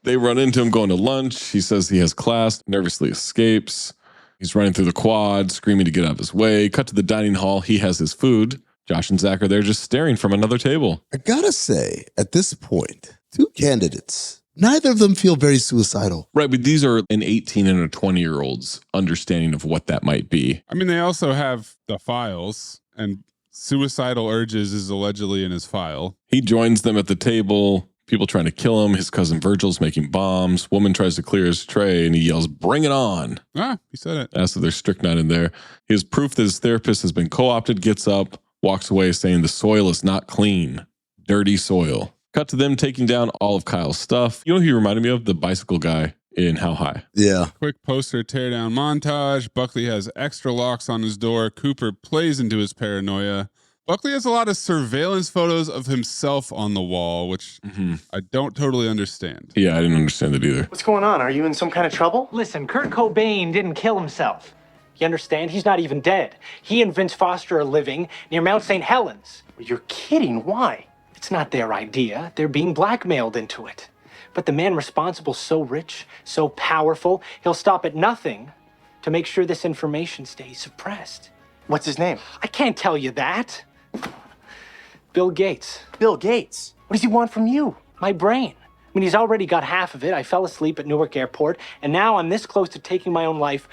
They run into him going to lunch. He says he has class, nervously escapes. He's running through the quad, screaming to get out of his way. Cut to the dining hall. He has his food. Josh and Zach are there just staring from another table. I gotta say, at this point, two candidates, neither of them feel very suicidal. Right, but these are an 18 and a 20-year-old's understanding of what that might be. I mean, they also have the files, and suicidal urges is allegedly in his file. He joins them at the table. People trying to kill him. His cousin Virgil's making bombs. Woman tries to clear his tray, and he yells, "Bring it on." Ah, he said it. As there's strychnine in there. His proof that his therapist has been co-opted gets up, walks away saying the soil is not clean. Dirty soil. Cut to them taking down all of Kyle's stuff. You know who he reminded me of? The bicycle guy in How High. Yeah. Quick poster teardown montage. Buckley has extra locks on his door. Cooper plays into his paranoia. Buckley has a lot of surveillance photos of himself on the wall, which I don't totally understand. Yeah, I didn't understand it either. What's going on? Are you in some kind of trouble? Listen, Kurt Cobain didn't kill himself. You understand? He's not even dead. He and Vince Foster are living near Mount St. Helens. You're kidding. Why? It's not their idea. They're being blackmailed into it. But the man responsible's so rich, so powerful, he'll stop at nothing to make sure this information stays suppressed. What's his name? I can't tell you that. Bill Gates. Bill Gates? What does he want from you? My brain. I mean, he's already got half of it. I fell asleep at Newark Airport, and now I'm this close to taking my own life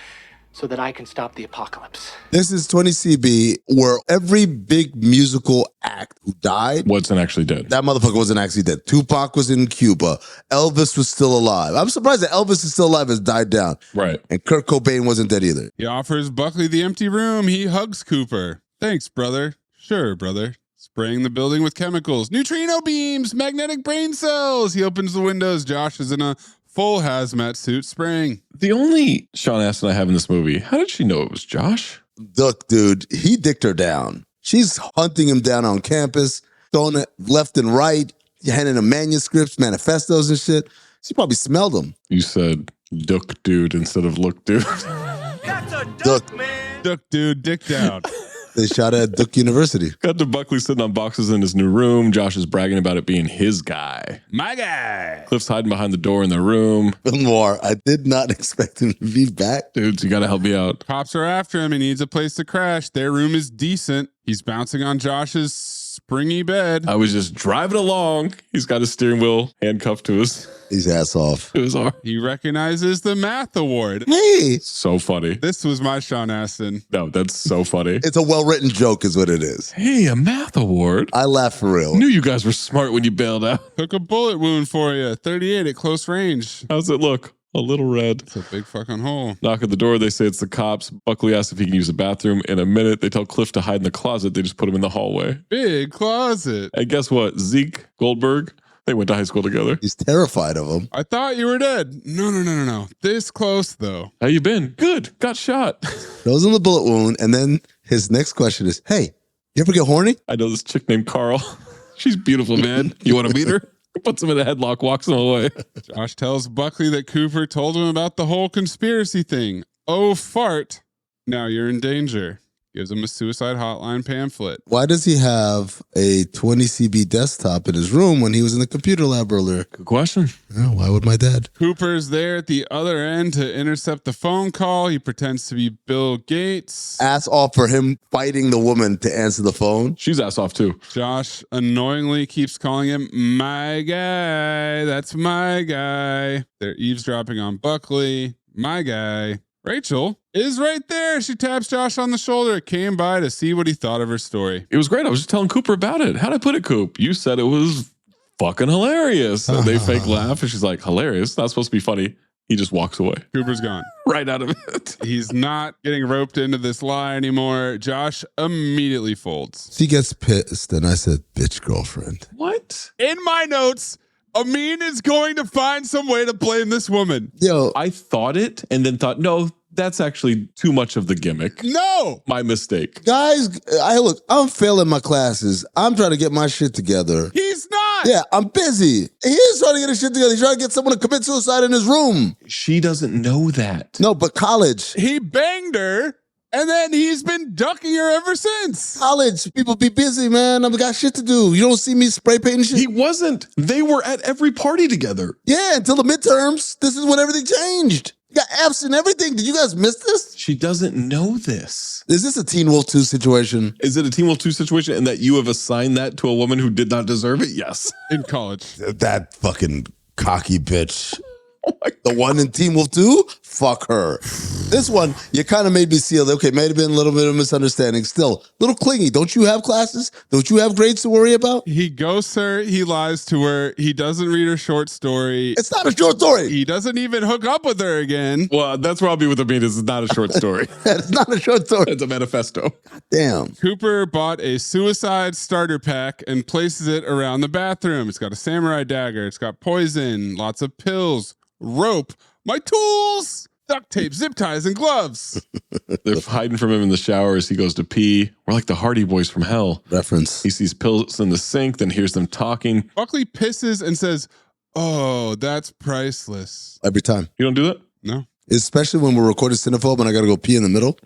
so that I can stop the apocalypse. This is 20 CB, where every big musical act who died wasn't actually dead. That motherfucker wasn't actually dead. Tupac was in Cuba. Elvis was still alive. I'm surprised that Elvis is still alive, has died down. Right. And Kurt Cobain wasn't dead either. He offers Buckley the empty room. He hugs Cooper. Thanks, brother. Sure, brother. Spraying the building with chemicals. Neutrino beams, magnetic brain cells. He opens the windows. Josh is in a full hazmat suit spraying. The only Sean Astin I have in this movie, how did she know it was Josh? Look, dude, he dicked her down. She's hunting him down on campus. throwing it left and right, handing him manuscripts, manifestos and shit. She probably smelled them. You said duck dude instead of look dude. Duck. Duck dude, dick down. They shot at Duke University. Got to Buckley sitting on boxes in his new room. Josh is bragging about it being his guy. My guy. Cliff's hiding behind the door in their room. More. I did not expect him to be back. Dudes, you got to help me out. Cops are after him. He needs a place to crash. Their room is decent. He's bouncing on Josh's springy bed. I was just driving along. He's got his steering wheel handcuffed to his ass off. To his arm. He recognizes the math award. Hey. So funny. This was my Sean Astin. No, that's so funny. It's a well-written joke is what it is. Hey, a math award? I laugh for real. Knew you guys were smart when you bailed out. Took a bullet wound for you. 38 at close range. How's it look? A little red. It's a big fucking hole. Knock at the door. They say it's the cops. Buckley asks if he can use the bathroom. In a minute, they tell Cliff to hide in the closet. They just put him in the hallway. Big closet. And guess what? Zeke Goldberg, they went to high school together. He's terrified of him. I thought you were dead. No. This close, though. How you been? Good. Got shot. Goes in the bullet wound. And then his next question is, hey, you ever get horny? I know this chick named Carl. She's beautiful, man. You want to meet her? Puts him in a headlock, walks him away. Josh tells Buckley that Cooper told him about the whole conspiracy thing. Oh, fart. Now you're in danger. Gives him a suicide hotline pamphlet. Why does he have a 20 CB desktop in his room when he was in the computer lab earlier? Good question. Oh, why would my dad? Cooper's there at the other end to intercept the phone call. He pretends to be Bill Gates. Ass off for him fighting the woman to answer the phone. She's ass off too. Josh annoyingly keeps calling him my guy. That's my guy. They're eavesdropping on Buckley. My guy. Rachel is right there. She taps Josh on the shoulder. Came by to see what he thought of her story. It was great. I was just telling Cooper about it. How'd I put it, Coop? You said it was fucking hilarious. And they fake laugh. And she's like, hilarious? Not supposed to be funny. He just walks away. Cooper's gone. Right out of it. He's not getting roped into this lie anymore. Josh immediately folds. She gets pissed. And I said, bitch girlfriend. What? In my notes, Amin is going to find some way to blame this woman. Yo, I thought it and then thought, no, that's actually too much of the gimmick. No. My mistake. Guys, I'm failing my classes. I'm trying to get my shit together. He's not. Yeah, I'm busy. He is trying to get his shit together. He's trying to get someone to commit suicide in his room. She doesn't know that. No, but college. He banged her. And then he's been ducking her ever since. College, people be busy, man. I've got shit to do. You don't see me spray painting shit? He wasn't. They were at every party together. Yeah, until the midterms. This is when everything changed. You got F's and everything. Did you guys miss this? She doesn't know this. Is this a Teen Wolf 2 situation? Is it a Teen Wolf 2 situation and that you have assigned that to a woman who did not deserve it? Yes. In college. That fucking cocky bitch. The one in Teen Wolf 2? Fuck her. This one, you kind of made me see, okay, may have been a little bit of misunderstanding. Still, a little clingy. Don't you have classes? Don't you have grades to worry about? He ghosts her. He lies to her. He doesn't read her short story. It's not a short story. He doesn't even hook up with her again. Well, that's where I'll be with Amin. It's not a short story. It's not a short story. It's a manifesto. God damn. Cooper bought a suicide starter pack and places it around the bathroom. It's got a samurai dagger. It's got poison, lots of pills, rope, my tools, duct tape, zip ties, and gloves. They're hiding from him in the shower as he goes to pee. We're like the Hardy Boys from hell. Reference. He sees pills in the sink, then hears them talking. Buckley pisses and says, oh, that's priceless. Every time. You don't do that? No. Especially when we're recording Cinephobe and I got to go pee in the middle.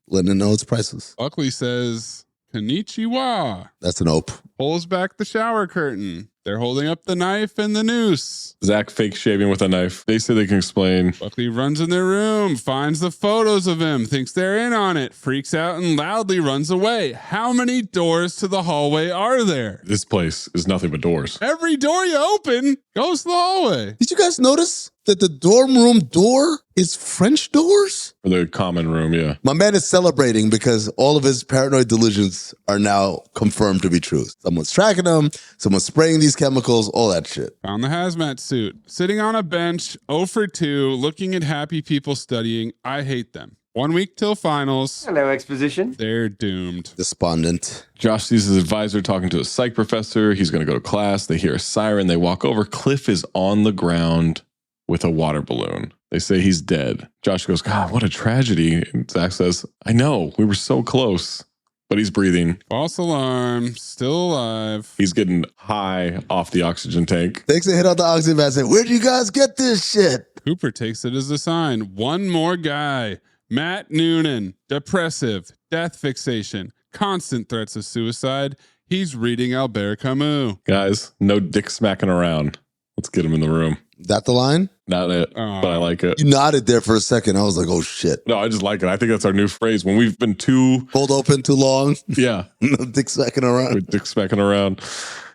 Letting it know it's priceless. Buckley says, konnichiwa. That's an ope. Pulls back the shower curtain. They're holding up the knife and the noose. Zach fake shaving with a knife. They say they can explain. Buckley runs in their room, finds the photos of him, thinks they're in on it, freaks out and loudly runs away. How many doors to the hallway are there? This place is nothing but doors. Every door you open goes to the hallway. Did you guys notice that the dorm room door is French doors? For the common room, yeah. My man is celebrating because all of his paranoid delusions are now confirmed to be true. Someone's tracking him, someone's spraying these chemicals, all that shit. Found the hazmat suit, sitting on a bench, 0 for 2, looking at happy people studying. I hate them. 1 week till finals. Hello, exposition. They're doomed. Despondent. Josh sees his advisor talking to a psych professor. He's going to go to class. They hear a siren. They walk over. Cliff is on the ground with a water balloon. They say he's dead. Josh goes, God, what a tragedy. And Zach says, I know. We were so close. but he's breathing. False alarm. Still alive. He's getting high off the oxygen tank. Takes a hit on the oxygen mask. Where'd you guys get this shit? Cooper takes it as a sign. One more guy. Matt Noonan. Depressive. Death fixation. Constant threats of suicide. He's reading Albert Camus. Guys, no dick smacking around. Let's get him in the room. That the line? Not it, but I like it. You nodded there for a second. I was like, oh shit. No, I just like it. I think that's our new phrase. When we've been too cold open too long. Yeah. No dick smacking around. With dick smacking around.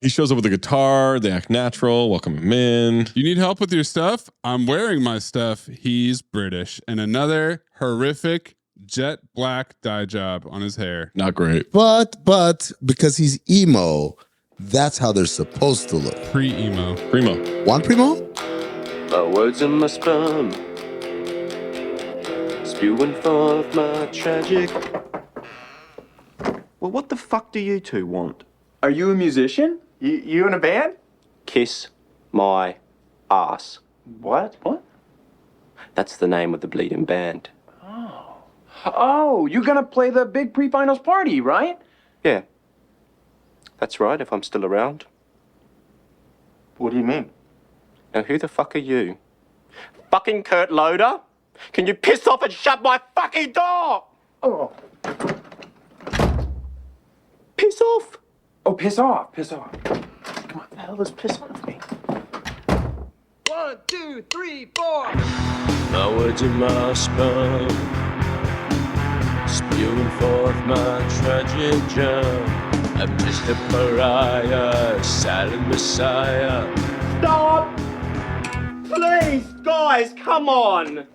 He shows up with a guitar. They act natural. Welcome him in. You need help with your stuff? I'm wearing my stuff. He's British. And another horrific jet black dye job on his hair. Not great. But because he's emo, that's how they're supposed to look. Pre-emo. Primo. Want Primo? My words and my sperm, spewing forth my tragic. Well, what the fuck do you two want? Are you a musician? You in a band? Kiss my ass. What? That's the name of the bleeding band. Oh, you're gonna play the big pre-finals party, right? Yeah. That's right, if I'm still around. What do you mean? Now, who the fuck are you? Fucking Kurt Loder? Can you piss off and shut my fucking door? Oh. Piss off? Oh, piss off. Come on, the hell is piss off me? 1, 2, 3, 4. My words and my sperm, spewing forth my tragic germ. I'm just a pariah, silent messiah. Stop! Please, guys, come on!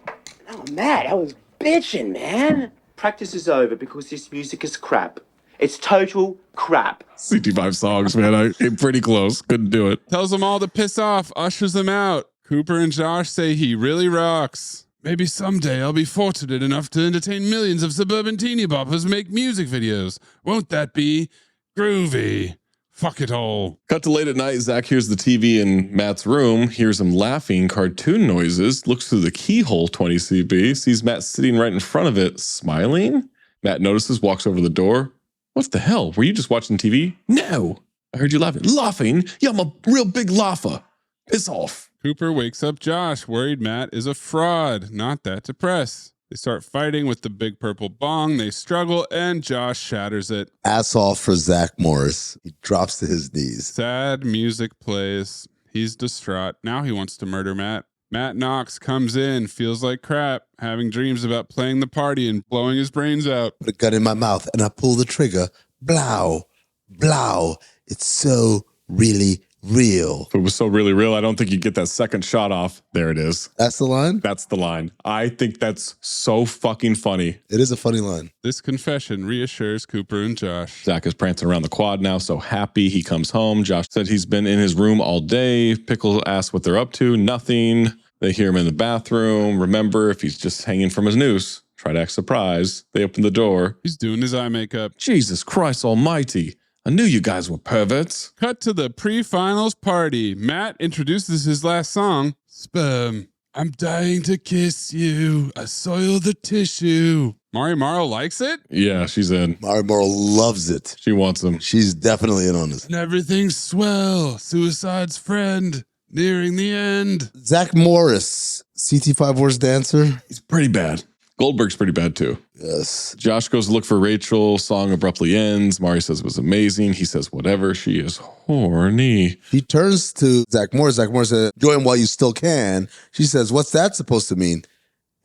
Oh, Matt, I was bitching, man. Practice is over because this music is crap. It's total crap. CT5 songs, man. I came pretty close. Couldn't do it. Tells them all to piss off, ushers them out. Cooper and Josh say he really rocks. Maybe someday I'll be fortunate enough to entertain millions of suburban teeny boppers and make music videos. Won't that be groovy? Fuck it all. Cut to late at night. Zach hears the TV in Matt's room, hears him laughing, cartoon noises, looks through the keyhole 20 CB, sees Matt sitting right in front of it, smiling. Matt notices, walks over the door. What the hell? Were you just watching TV? No. I heard you laughing. Laughing? Yeah, I'm a real big laugher. Piss off. Cooper wakes up Josh, worried Matt is a fraud, not that depressed. They start fighting with the big purple bong. They struggle, and Josh shatters it. Ass off for Zach Morris. He drops to his knees. Sad music plays. He's distraught. Now he wants to murder Matt. Matt Knox comes in, feels like crap, having dreams about playing the party and blowing his brains out. Put a gun in my mouth, and I pull the trigger. Blow. Blow. It's so really real. If it was so really real, I don't think you'd get that second shot off. There it is. That's the line? That's the line. I think that's so fucking funny. It is a funny line. This confession reassures Cooper and Josh. Zach is prancing around the quad now, so happy. He comes home. Josh said he's been in his room all day. Pickle asks what they're up to. Nothing. They hear him in the bathroom. Remember, if he's just hanging from his noose, try to act surprised. They open the door. He's doing his eye makeup. Jesus Christ almighty. I knew you guys were perverts. Cut to the pre-finals party. Matt introduces his last song, Sperm. I'm dying to kiss you. I soil the tissue. Mari Morrow likes it? Yeah, she's in. Mari Morrow loves it. She wants him. She's definitely in on this. And everything's swell. Suicide's friend. Nearing the end. Zach Morris, CT5 worst dancer. He's pretty bad. Goldberg's pretty bad too. Yes. Josh goes to look for Rachel. Song abruptly ends. Mari says it was amazing. He says whatever. She is horny. He turns to Zach Morris. Zach Morris says, join while you still can. She says, what's that supposed to mean?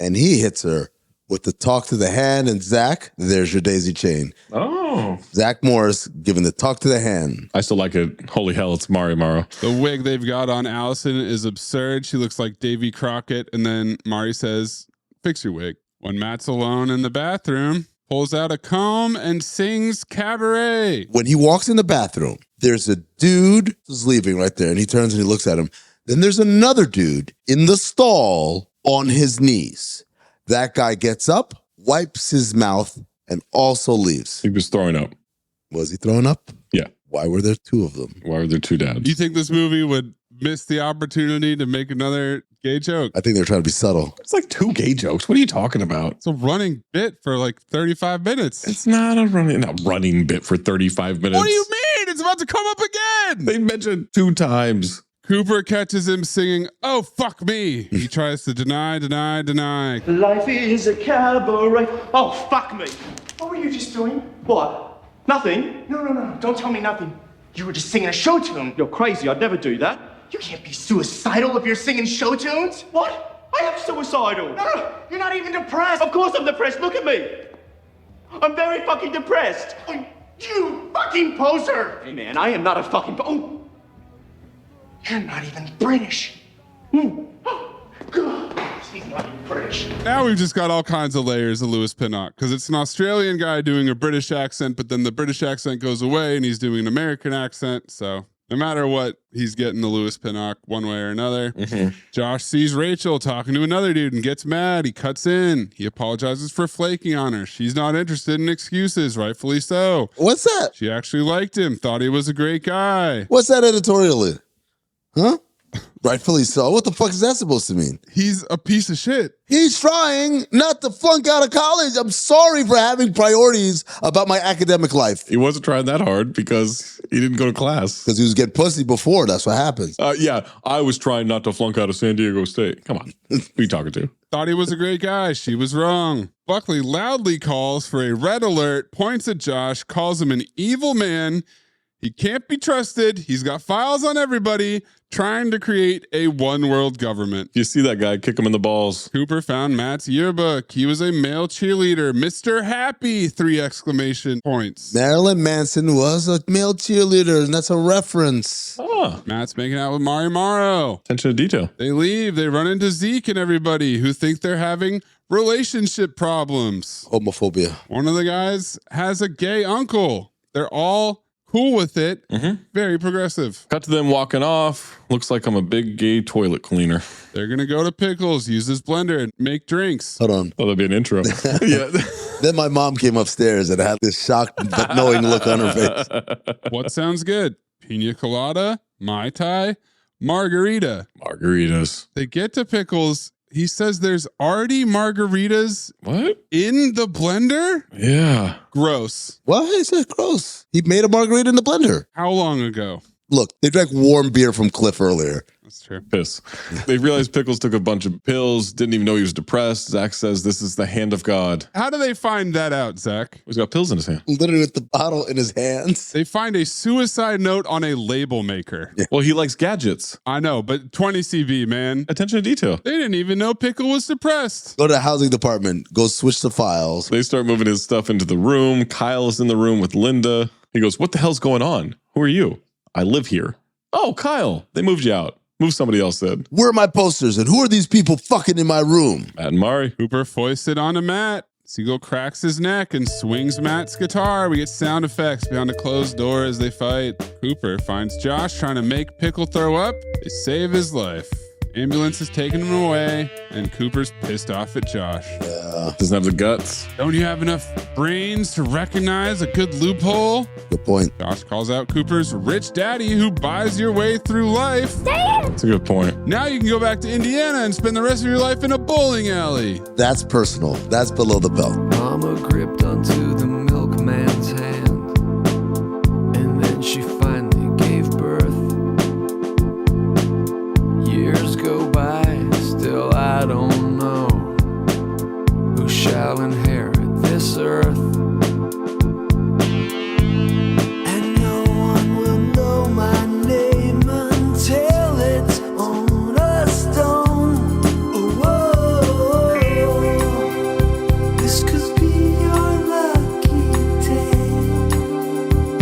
And he hits her with the talk to the hand. And Zach, there's your daisy chain. Oh. Zach Morris giving the talk to the hand. I still like it. Holy hell, it's Mari Morrow. The wig they've got on Allison is absurd. She looks like Davy Crockett. And then Mari says, fix your wig. When Matt's alone in the bathroom, pulls out a comb and sings cabaret. When he walks in the bathroom, there's a dude who's leaving right there, and he turns and he looks at him. Then there's another dude in the stall on his knees. That guy gets up, wipes his mouth, and also leaves. He was throwing up. Was he throwing up? Yeah. Why were there two of them? Why were there two dads? Do you think this movie would miss the opportunity to make another gay joke. I think they're trying to be subtle. It's like 2 gay jokes. What are you talking about? It's a running bit for like 35 minutes. It's not a running bit for 35 minutes. What do you mean? It's about to come up again. They mentioned 2 times. Cooper catches him singing, "Oh, fuck me." He tries to deny. Life is a cabaret. Oh, fuck me. What were you just doing? What? Nothing? No. Don't tell me nothing. You were just singing a show tune. You're crazy. I'd never do that. You can't be suicidal if you're singing show tunes. What? I am suicidal. No. You're not even depressed. Of course I'm depressed. Look at me. I'm very fucking depressed. Oh, you fucking poser. Hey, man, I am not a fucking Oh. You're not even British. God, he's not even British. Now we've just got all kinds of layers of Lewis Pinnock because it's an Australian guy doing a British accent, but then the British accent goes away and he's doing an American accent. So no matter what, he's getting the Lewis Pinnock one way or another. Josh sees Rachel talking to another dude and gets mad. He cuts in. He apologizes for flaking on her. She's not interested in excuses, rightfully so. What's that? She actually liked him, thought he was a great guy. What's that editorially? Huh? Rightfully so. What the fuck is that supposed to mean? He's a piece of shit. He's trying not to flunk out of college. I'm sorry for having priorities about my academic life. He wasn't trying that hard because he didn't go to class. Because he was getting pussy before. That's what happens. Yeah, I was trying not to flunk out of San Diego State. Come on. Who are you talking to? Thought he was a great guy. She was wrong. Buckley loudly calls for a red alert, points at Josh, calls him an evil man. He can't be trusted. He's got files on everybody, trying to create a one world government. You see that guy, kick him in the balls. Cooper found Matt's yearbook. He was a male cheerleader. Mr. Happy, 3 exclamation points. Marilyn Manson was a male cheerleader, and that's a reference. Oh. Matt's making out with Mari Morrow. Attention to detail. They leave. They run into Zeke and everybody who think they're having relationship problems. Homophobia. One of the guys has a gay uncle. They're all cool with it. Very progressive. Cut to them walking off. Looks like I'm a big gay toilet cleaner. They're going to go to Pickles, use his blender, and make drinks. Hold on. Oh, that'd be an intro. Yeah. Then my mom came upstairs and had this shocked but knowing look on her face. What sounds good? Pina colada, Mai Tai, margarita. Margaritas. They get to Pickles. He says there's already margaritas in the blender? Yeah. Gross. What? He said gross. He made a margarita in the blender. How long ago? Look, they drank warm beer from Cliff earlier. That's true. Piss. They realized Pickles took a bunch of pills, didn't even know he was depressed. Zach says this is the hand of God. How do they find that out, Zach? He's got pills in his hand. Literally with the bottle in his hands. They find a suicide note on a label maker. Yeah. Well, he likes gadgets. I know, but 20 CV, man. Attention to detail. They didn't even know Pickle was depressed. Go to the housing department. Go switch the files. They start moving his stuff into the room. Kyle is in the room with Linda. He goes, what the hell's going on? Who are you? I live here. Oh, Kyle, they moved you out. Move somebody else in. Where are my posters and who are these people fucking in my room? Matt and Mari. Cooper foisted onto Matt. Seagull cracks his neck and swings Matt's guitar. We get sound effects behind a closed door as they fight. Cooper finds Josh trying to make Pickle throw up. They save his life. Ambulance is taking him away, and Cooper's pissed off at Josh. Doesn't have the guts. Don't you have enough brains to recognize a good loophole? Good point. Josh calls out Cooper's rich daddy who buys your way through life. That's a good point. Now you can go back to Indiana and spend the rest of your life in a bowling alley. That's personal. That's below the belt. Mama gripped onto the milkman's hand, and then she finally gave birth. Years go by, still I don't know who shall inherit this earth. And no one will know my name until it's on a stone. Whoa, this could be your lucky day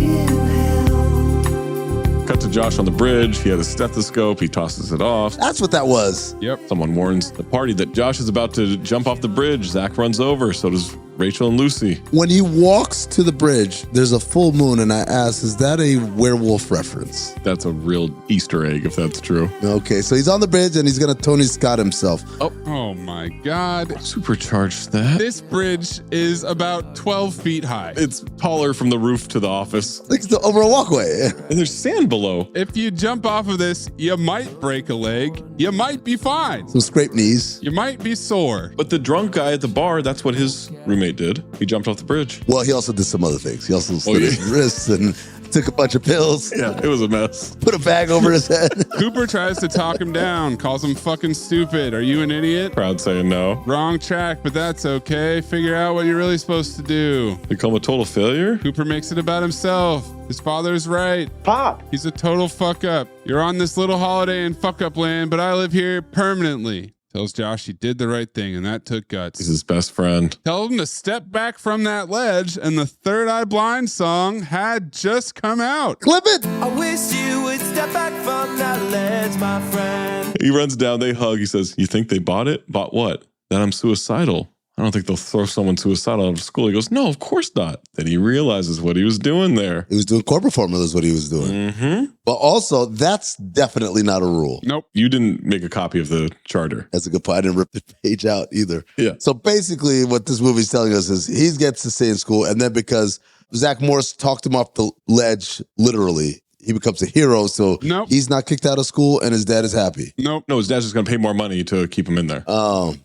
in hell. Cut to Josh on the bridge. He had a stethoscope. He tosses it off. That's what that was. Yep. Someone warns the party that Josh is about to jump off the bridge. Zach runs over. So does Rachel and Lucy. When he walks to the bridge, there's a full moon, and I ask, is that a werewolf reference? That's a real Easter egg, if that's true. Okay, so he's on the bridge, and he's going to Tony Scott himself. Oh my God. Supercharged that. This bridge is about 12 feet high. It's taller from the roof to the office. Like over a walkway. And there's sand below. If you jump off of this, you might break a leg. You might be fine. Some scraped knees. You might be sore. But the drunk guy at the bar, that's what his roommate did. He jumped off the bridge. Well, he also did some other things. He also slit his wrists and took a bunch of pills. Yeah, it was a mess. Put a bag over his head. Cooper tries to talk him down, calls him fucking stupid. Are you an idiot? Crowd saying no. Wrong track, but that's okay. Figure out what you're really supposed to do. Become a total failure? Cooper makes it about himself. His father's right. Pop. He's a total fuck up. You're on this little holiday in fuck up land, but I live here permanently. Tells Josh he did the right thing, and that took guts. He's his best friend. Tell him to step back from that ledge, and the Third Eye Blind song had just come out. Clip it! I wish you would step back from that ledge, my friend. He runs down, they hug. He says, you think they bought it? Bought what? That I'm suicidal. I don't think they'll throw someone suicidal out of school. He goes, no, of course not. Then he realizes what he was doing there. He was doing corporate formula is what he was doing. Mm-hmm. But also, that's definitely not a rule. Nope. You didn't make a copy of the charter. That's a good point. I didn't rip the page out either. Yeah. So basically, what this movie's telling us is he gets to stay in school, and then because Zach Morris talked him off the ledge, literally, he becomes a hero. So he's not kicked out of school, and his dad is happy. Nope. No, his dad's just going to pay more money to keep him in there.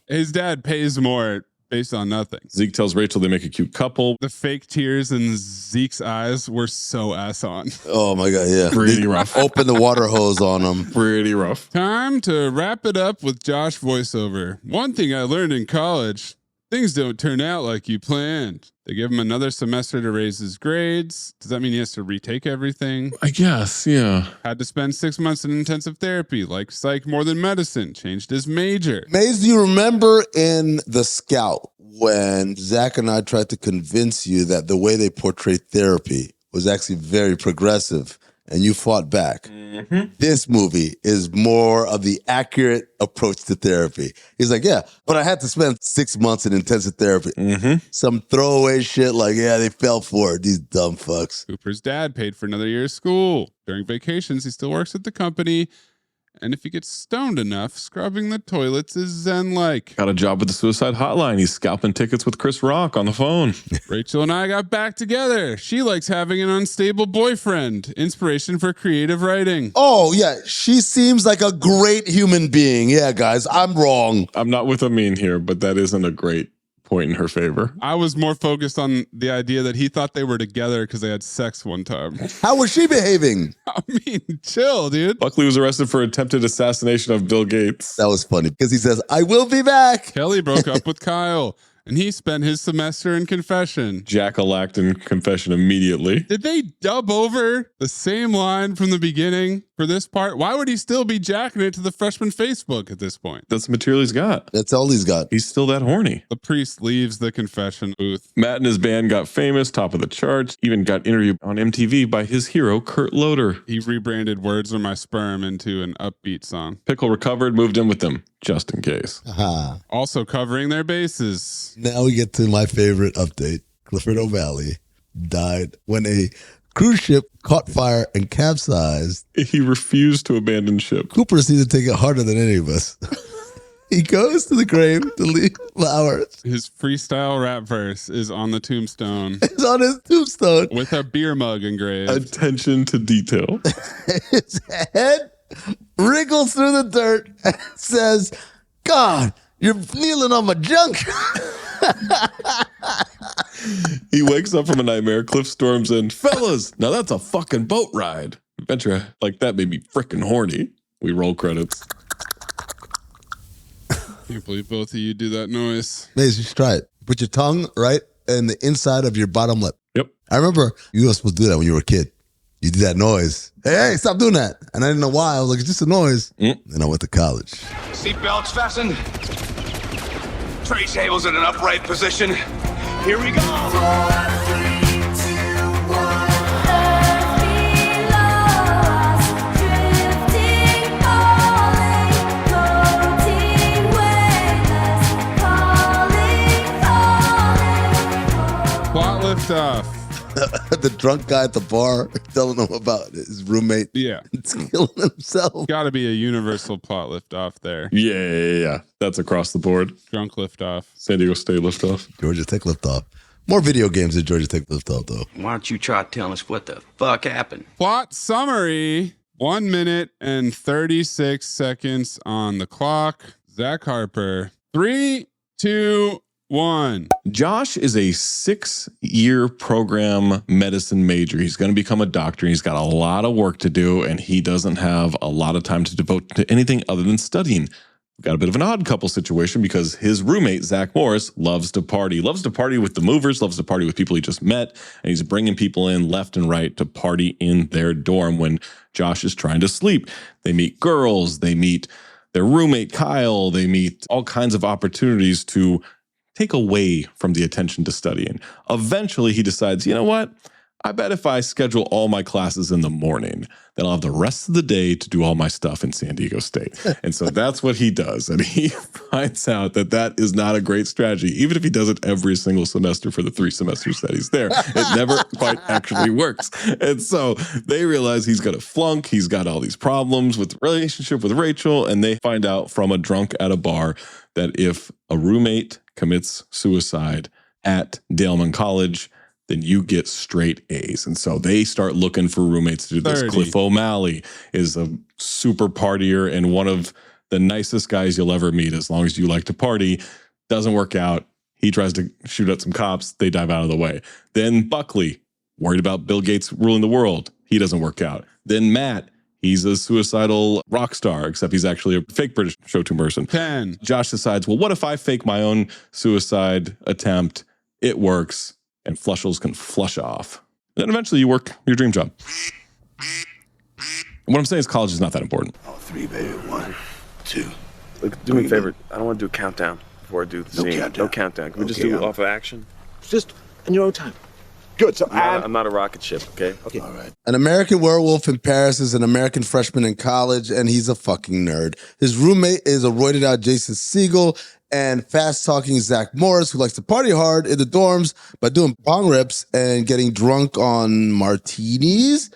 His dad pays more based on nothing. Zeke tells Rachel they make a cute couple. The fake tears in Zeke's eyes were so ass on. Oh my God, yeah. Pretty rough. Open the water hose on him. Pretty rough. Time to wrap it up with Josh voiceover. One thing I learned in college, things don't turn out like you planned. They give him another semester to raise his grades. Does that mean he has to retake everything? I guess, yeah. Had to spend 6 months in intensive therapy, like psych more than medicine. Changed his major. Maze, do you remember in The Scout when Zach and I tried to convince you that the way they portrayed therapy was actually very progressive and you fought back? Mm-hmm. This movie is more of the accurate approach to therapy. He's like, yeah, but I had to spend 6 months in intensive therapy. Mm-hmm. Some throwaway shit like, yeah, they fell for it. These dumb fucks. Cooper's dad paid for another year of school. During vacations, he still works at the company. And if he gets stoned enough, scrubbing the toilets is zen-like. Got a job with the suicide hotline. He's scalping tickets with Chris Rock on the phone. Rachel and I got back together. She likes having an unstable boyfriend. Inspiration for creative writing. Oh, yeah. She seems like a great human being. Yeah, guys, I'm wrong. I'm not with Amin here, but that isn't a great point in her favor. I was more focused on the idea that he thought they were together because they had sex one time. How was she behaving? I mean, chill, dude. Buckley was arrested for attempted assassination of Bill Gates. That was funny because he says, I will be back. Kelly broke up with Kyle, and he spent his semester in confession. Jack-a-lacked in confession immediately. Did they dub over the same line from the beginning for this part? Why would he still be jacking it to the freshman Facebook at this point? That's the material he's got. That's all he's got. He's still that horny. The priest leaves the confession booth. Matt and his band got famous, top of the charts, even got interviewed on MTV by his hero, Kurt Loder. He rebranded Words Are My Sperm into an upbeat song. Pickle recovered, moved in with them, just in case. Aha. Also covering their bases. Now we get to my favorite update. Clifford O'Malley died when a cruise ship caught fire and capsized. He refused to abandon ship. Cooper seemed to take it harder than any of us. He goes to the grave to leave flowers. His freestyle rap verse is on the tombstone. It's on his tombstone. With a beer mug engraved. Attention to detail. His head wriggles through the dirt and says, God, you're kneeling on my junk. He wakes up from a nightmare. Cliff storms in. Fellas, now that's a fucking boat ride. Adventure like that made me freaking horny. We roll credits. Can't believe both of you do that noise. Maze, you should try it. Put your tongue right in the inside of your bottom lip. Yep. I remember you were supposed to do that when you were a kid. You did that noise. Hey, stop doing that. And I didn't know why. I was like, it's just a noise. Then I went to college. Seatbelts fastened. Tray tables in an upright position. Here we go. the drunk guy at the bar telling him about his roommate. Yeah. Killing himself. Got to be a universal plot liftoff there. Yeah. That's across the board. Drunk liftoff. San Diego State liftoff. Georgia Tech liftoff. More video games than Georgia Tech liftoff, though. Why don't you try telling us what the fuck happened? Plot summary. 1 minute and 36 seconds on the clock. Zach Harper. 3, 2, 1. Josh is a 6-year program medicine major. He's going to become a doctor. He's got a lot of work to do, and he doesn't have a lot of time to devote to anything other than studying. We've got a bit of an odd couple situation because his roommate, Zach Morris, loves to party with the movers, loves to party with people he just met, and he's bringing people in left and right to party in their dorm when Josh is trying to sleep. They meet girls, they meet their roommate, Kyle, they meet all kinds of opportunities to take away from the attention to studying. Eventually, he decides, you know what? I bet if I schedule all my classes in the morning, then I'll have the rest of the day to do all my stuff in San Diego State. And so that's what he does. And he finds out that that is not a great strategy. Even if he does it every single semester for the 3 semesters that he's there, it never quite actually works. And so they realize he's got a flunk. He's got all these problems with the relationship with Rachel. And they find out from a drunk at a bar that if a roommate commits suicide at Daleman College, then you get straight A's. And so they start looking for roommates to do this. 30. Cliff O'Malley is a super partier and one of the nicest guys you'll ever meet as long as you like to party. Doesn't work out. He tries to shoot at some cops. They dive out of the way. Then Buckley, worried about Bill Gates ruling the world. He doesn't work out. Then Matt, he's a suicidal rock star, except he's actually a fake British show tune person. 10. Josh decides, well, what if I fake my own suicide attempt? It works, and Flushels can flush off. Then eventually you work your dream job. What I'm saying is college is not that important. Oh, 3, baby. 1, 2. Look, do me a favor. I don't want to do a countdown before I do the scene. No countdown. Can we just do it off of action? Just in your own time. Good. So I'm not a rocket ship, okay? Okay. All right. An American Werewolf in Paris is an American freshman in college, and he's a fucking nerd. His roommate is a roided out Jason Segel and fast-talking Zach Morris, who likes to party hard in the dorms by doing bong rips and getting drunk on martinis.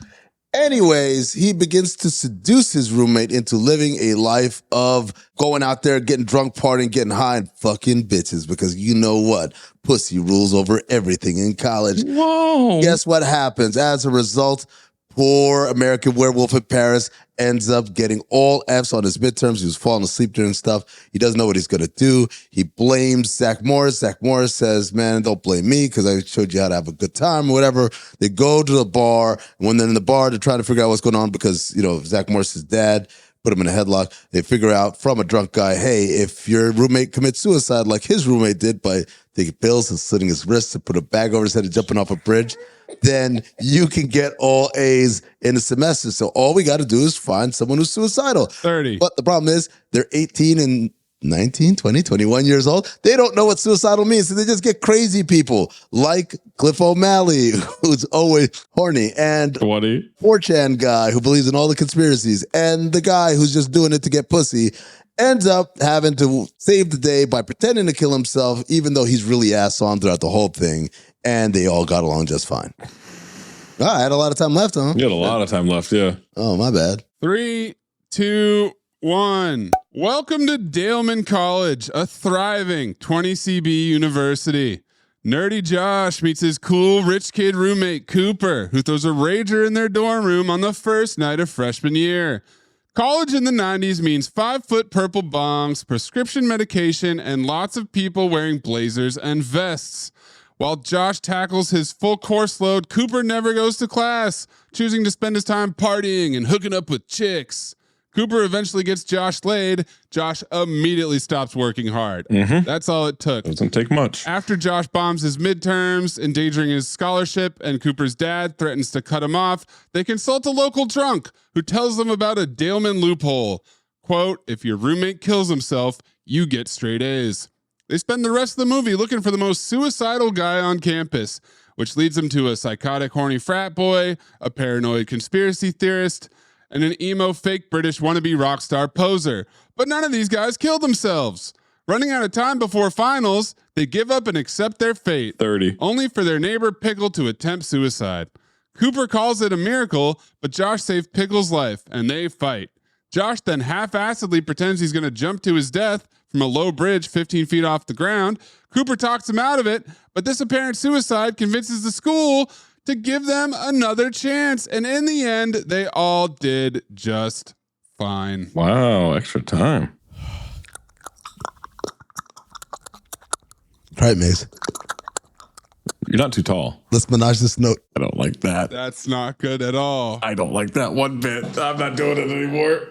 Anyways, he begins to seduce his roommate into living a life of going out there, getting drunk, partying, getting high, and fucking bitches. Because you know what? Pussy rules over everything in college. Whoa. Guess what happens? As a result, poor American Werewolf in Paris ends up getting all Fs on his midterms. He was falling asleep during stuff. He doesn't know what he's going to do. He blames Zach Morris. Zach Morris says, man, don't blame me because I showed you how to have a good time or whatever. They go to the bar. And when they're in the bar, they're trying to figure out what's going on because, you know, Zach Morris's dad put him in a headlock. They figure out from a drunk guy, hey, if your roommate commits suicide like his roommate did by taking pills and slitting his wrists and put a bag over his head and jumping off a bridge, then you can get all A's in the semester. So all we got to do is find someone who's suicidal. 30. But the problem is they're 18 and 19, 20, 21 years old. They don't know what suicidal means. So they just get crazy people like Cliff O'Malley, who's always horny, and 20. 4chan guy who believes in all the conspiracies, and the guy who's just doing it to get pussy ends up having to save the day by pretending to kill himself, even though he's really ass on throughout the whole thing. And they all got along just fine. I had a lot of time left, huh? You had a lot of time left, yeah. Oh, my bad. 3, 2, 1. Welcome to Daleman College, a thriving 20 CB university. Nerdy Josh meets his cool rich kid roommate Cooper, who throws a rager in their dorm room on the first night of freshman year. College in the 90s means 5-foot purple bongs, prescription medication, and lots of people wearing blazers and vests. While Josh tackles his full course load, Cooper never goes to class, choosing to spend his time partying and hooking up with chicks. Cooper eventually gets Josh laid. Josh immediately stops working hard. That's all it took. Doesn't take much. After Josh bombs his midterms, endangering his scholarship, and Cooper's dad threatens to cut him off, they consult a local drunk who tells them about a Daleman loophole. Quote, if your roommate kills himself, you get straight A's. They spend the rest of the movie looking for the most suicidal guy on campus, which leads them to a psychotic, horny frat boy, a paranoid conspiracy theorist, and an emo fake British wannabe rock star poser. But none of these guys killed themselves. Running out of time before finals, They give up and accept their fate. 30. Only for their neighbor Pickle to attempt suicide. Cooper calls it a miracle, but Josh saved Pickle's life, and they fight. Josh then half-assedly pretends he's going to jump to his death from a low bridge 15 feet off the ground. Cooper talks him out of it, but this apparent suicide convinces the school to give them another chance. And in the end, they all did just fine. Wow, extra time. All right, Mace. You're not too tall. Let's menage this note. I don't like that. That's not good at all. I don't like that one bit. I'm not doing it anymore.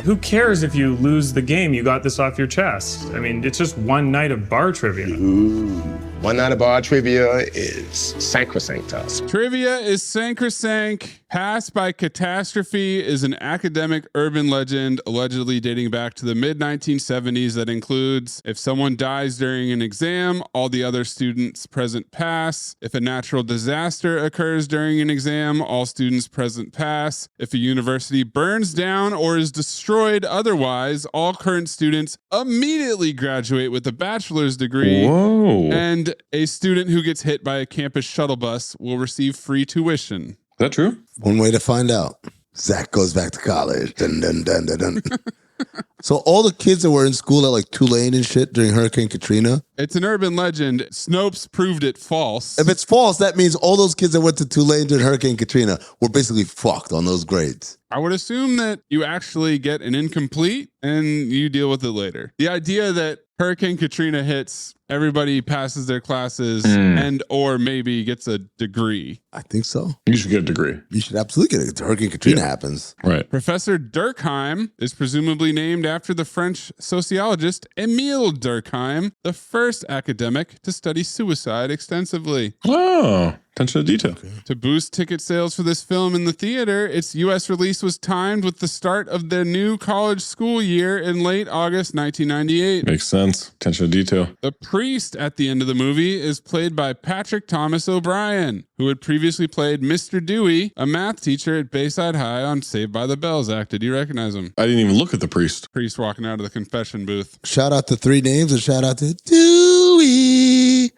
Who cares if you lose the game? You got this off your chest. I mean, it's just one night of bar trivia. Ooh. One night of bar trivia is sacrosanct to us. Trivia is sacrosanct. Passed by catastrophe is an academic urban legend allegedly dating back to the mid-1970s that includes if someone dies during an exam, all the other students present pass. If a natural disaster occurs during an exam, all students present pass. If a university burns down or is destroyed otherwise, all current students immediately graduate with a bachelor's degree. Whoa. And a student who gets hit by a campus shuttle bus will receive free tuition. Is that true? One way to find out. Zach goes back to college. Dun, dun, dun, dun, dun. So all the kids that were in school at like Tulane and shit during Hurricane Katrina. It's an urban legend. Snopes proved it false. If it's false, that means all those kids that went to Tulane during Hurricane Katrina were basically fucked on those grades. I would assume that you actually get an incomplete and you deal with it later. The idea that Hurricane Katrina hits, everybody passes their classes and or maybe gets a degree. I think so. You should get a degree. You should absolutely get it. Hurricane Katrina happens. Right. Professor Durkheim is presumably named after the French sociologist Émile Durkheim, the first academic to study suicide extensively. Oh, attention to detail. Okay. To boost ticket sales for this film in the theater, its U.S. release was timed with the start of the new college school year in late August 1998. Makes sense. Attention to detail. The priest at the end of the movie is played by Patrick Thomas O'Brien, who had previously played Mr. Dewey, a math teacher at Bayside High on Saved by the Bell. Zach, did you recognize him? I didn't even look at the priest. Priest walking out of the confession booth. Shout out to 3 names and shout out to Dewey.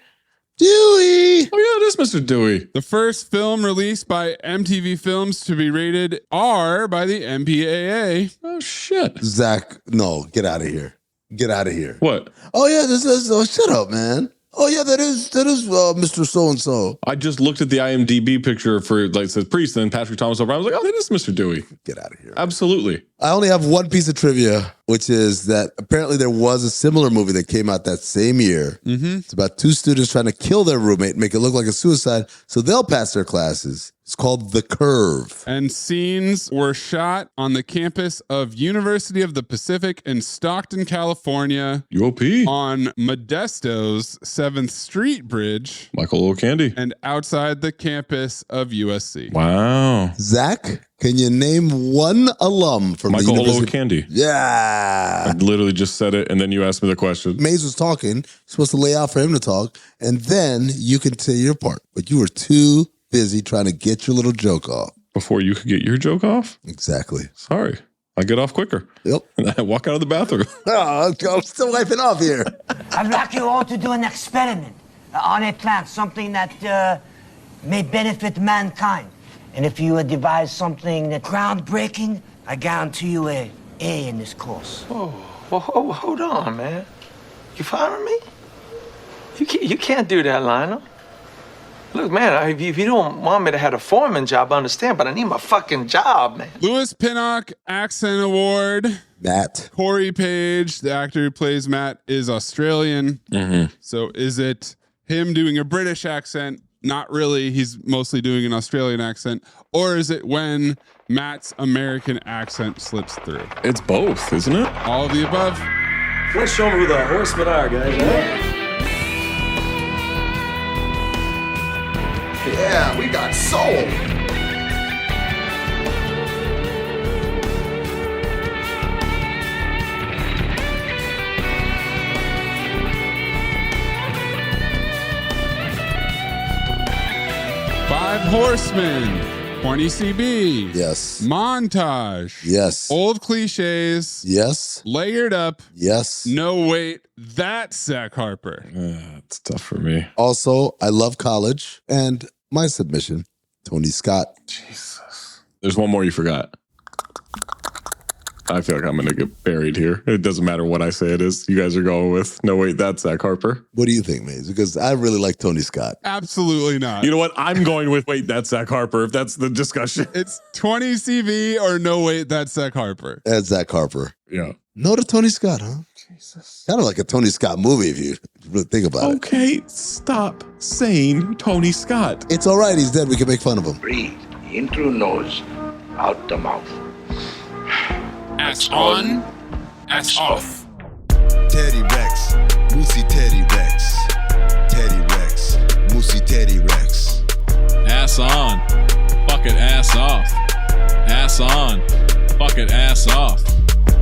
Dewey. Oh, yeah, it is Mr. Dewey. The first film released by MTV Films to be rated R by the MPAA. Oh, shit. Zach, no, get out of here. Get out of here. What? Oh, yeah, this is, shut up, man. Oh, yeah, that is Mr. So-and-so. I just looked at the IMDb picture for, like, it says priest, and then Patrick Thomas O'Brien. I was like, oh, that is Mr. Dewey. Get out of here. Absolutely. I only have one piece of trivia, which is that apparently there was a similar movie that came out that same year. Mm-hmm. It's about 2 students trying to kill their roommate and make it look like a suicide so they'll pass their classes. It's called The Curve. And scenes were shot on the campus of University of the Pacific in Stockton, California. UOP. On Modesto's 7th Street Bridge. Michael O'Candy. And outside the campus of USC. Wow. Zach, can you name one alum from Michael the University? Candy. Yeah. I literally just said it, and then you asked me the question. Maze was talking. You're supposed to lay out for him to talk, and then you can say your part. But you were too busy trying to get your little joke off. Before you could get your joke off? Exactly. Sorry. I get off quicker. Yep. And I walk out of the bathroom. Oh, I'm still wiping off here. I'd like you all to do an experiment on a plant, something that may benefit mankind. And if you devise something that's groundbreaking, I guarantee you a A in this course. Oh, well, hold on, man. You following me? You can't do that, Lionel. Look, man, if you don't want me to have a foreman job, I understand, but I need my fucking job, man. Lewis Pinnock Accent Award. Matt. Corey Page, the actor who plays Matt, is Australian. Mm-hmm. So is it him doing a British accent? Not really. He's mostly doing an Australian accent. Or is it when Matt's American accent slips through? It's both, isn't it? All of the above. Let's show them who the horsemen are, guys. Yeah, we got soul. Five Horsemen. 20 CB. Yes. Montage. Yes. Old cliches. Yes. Layered up. Yes. No, wait, that's Zach Harper. It's tough for me. Also, I love college. And my submission, Tony Scott. Jesus. There's one more you forgot. I feel like I'm going to get buried here. It doesn't matter what I say it is. You guys are going with, no, wait, that's Zach Harper. What do you think, Maze? Because I really like Tony Scott. Absolutely not. You know what? I'm going with, wait, that's Zach Harper, if that's the discussion. It's 20 CV or no, wait, that's Zach Harper. That's Zach Harper. Yeah. No to Tony Scott, huh? Jesus. Kind of like a Tony Scott movie if you really think about it. Okay, stop saying Tony Scott. It's all right. He's dead. We can make fun of him. Breathe in through nose, out the mouth. Ass on, ass off. Teddy Rex, Moosey Teddy Rex. Teddy Rex, Moosey Teddy Rex. Ass on, fuck it, ass off. Ass on, fuck it, ass off.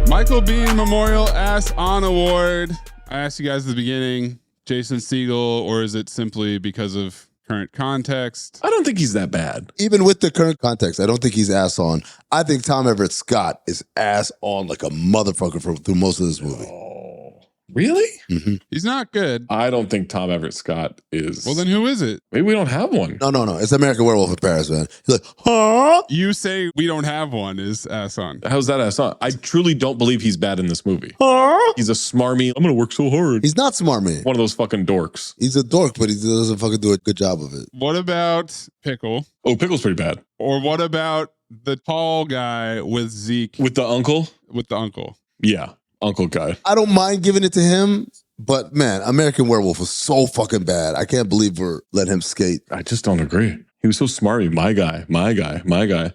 Michael Bean Memorial Ass On Award. I asked you guys at the beginning, Jason Segel, or is it simply because of current context? I don't think he's that bad. Even with the current context, I don't think he's ass on. I think Tom Everett Scott is ass on like a motherfucker through most of this movie. Really? Mm-hmm. He's not good. I don't think Tom Everett Scott is. Well, then who is it? Maybe we don't have one. No. It's American Werewolf in Paris, man. He's like, huh? You say we don't have one is ass on. How's that ass on? I truly don't believe he's bad in this movie. Huh? He's a smarmy, I'm going to work so hard. He's not smarmy. One of those fucking dorks. He's a dork, but he doesn't fucking do a good job of it. What about Pickle? Oh, Pickle's pretty bad. Or what about the tall guy with Zeke? With the uncle? With the uncle. Yeah, uncle guy. I don't mind giving it to him. But man, American Werewolf was so fucking bad. I can't believe we're letting him skate. I just don't agree. He was so smarmy. My guy.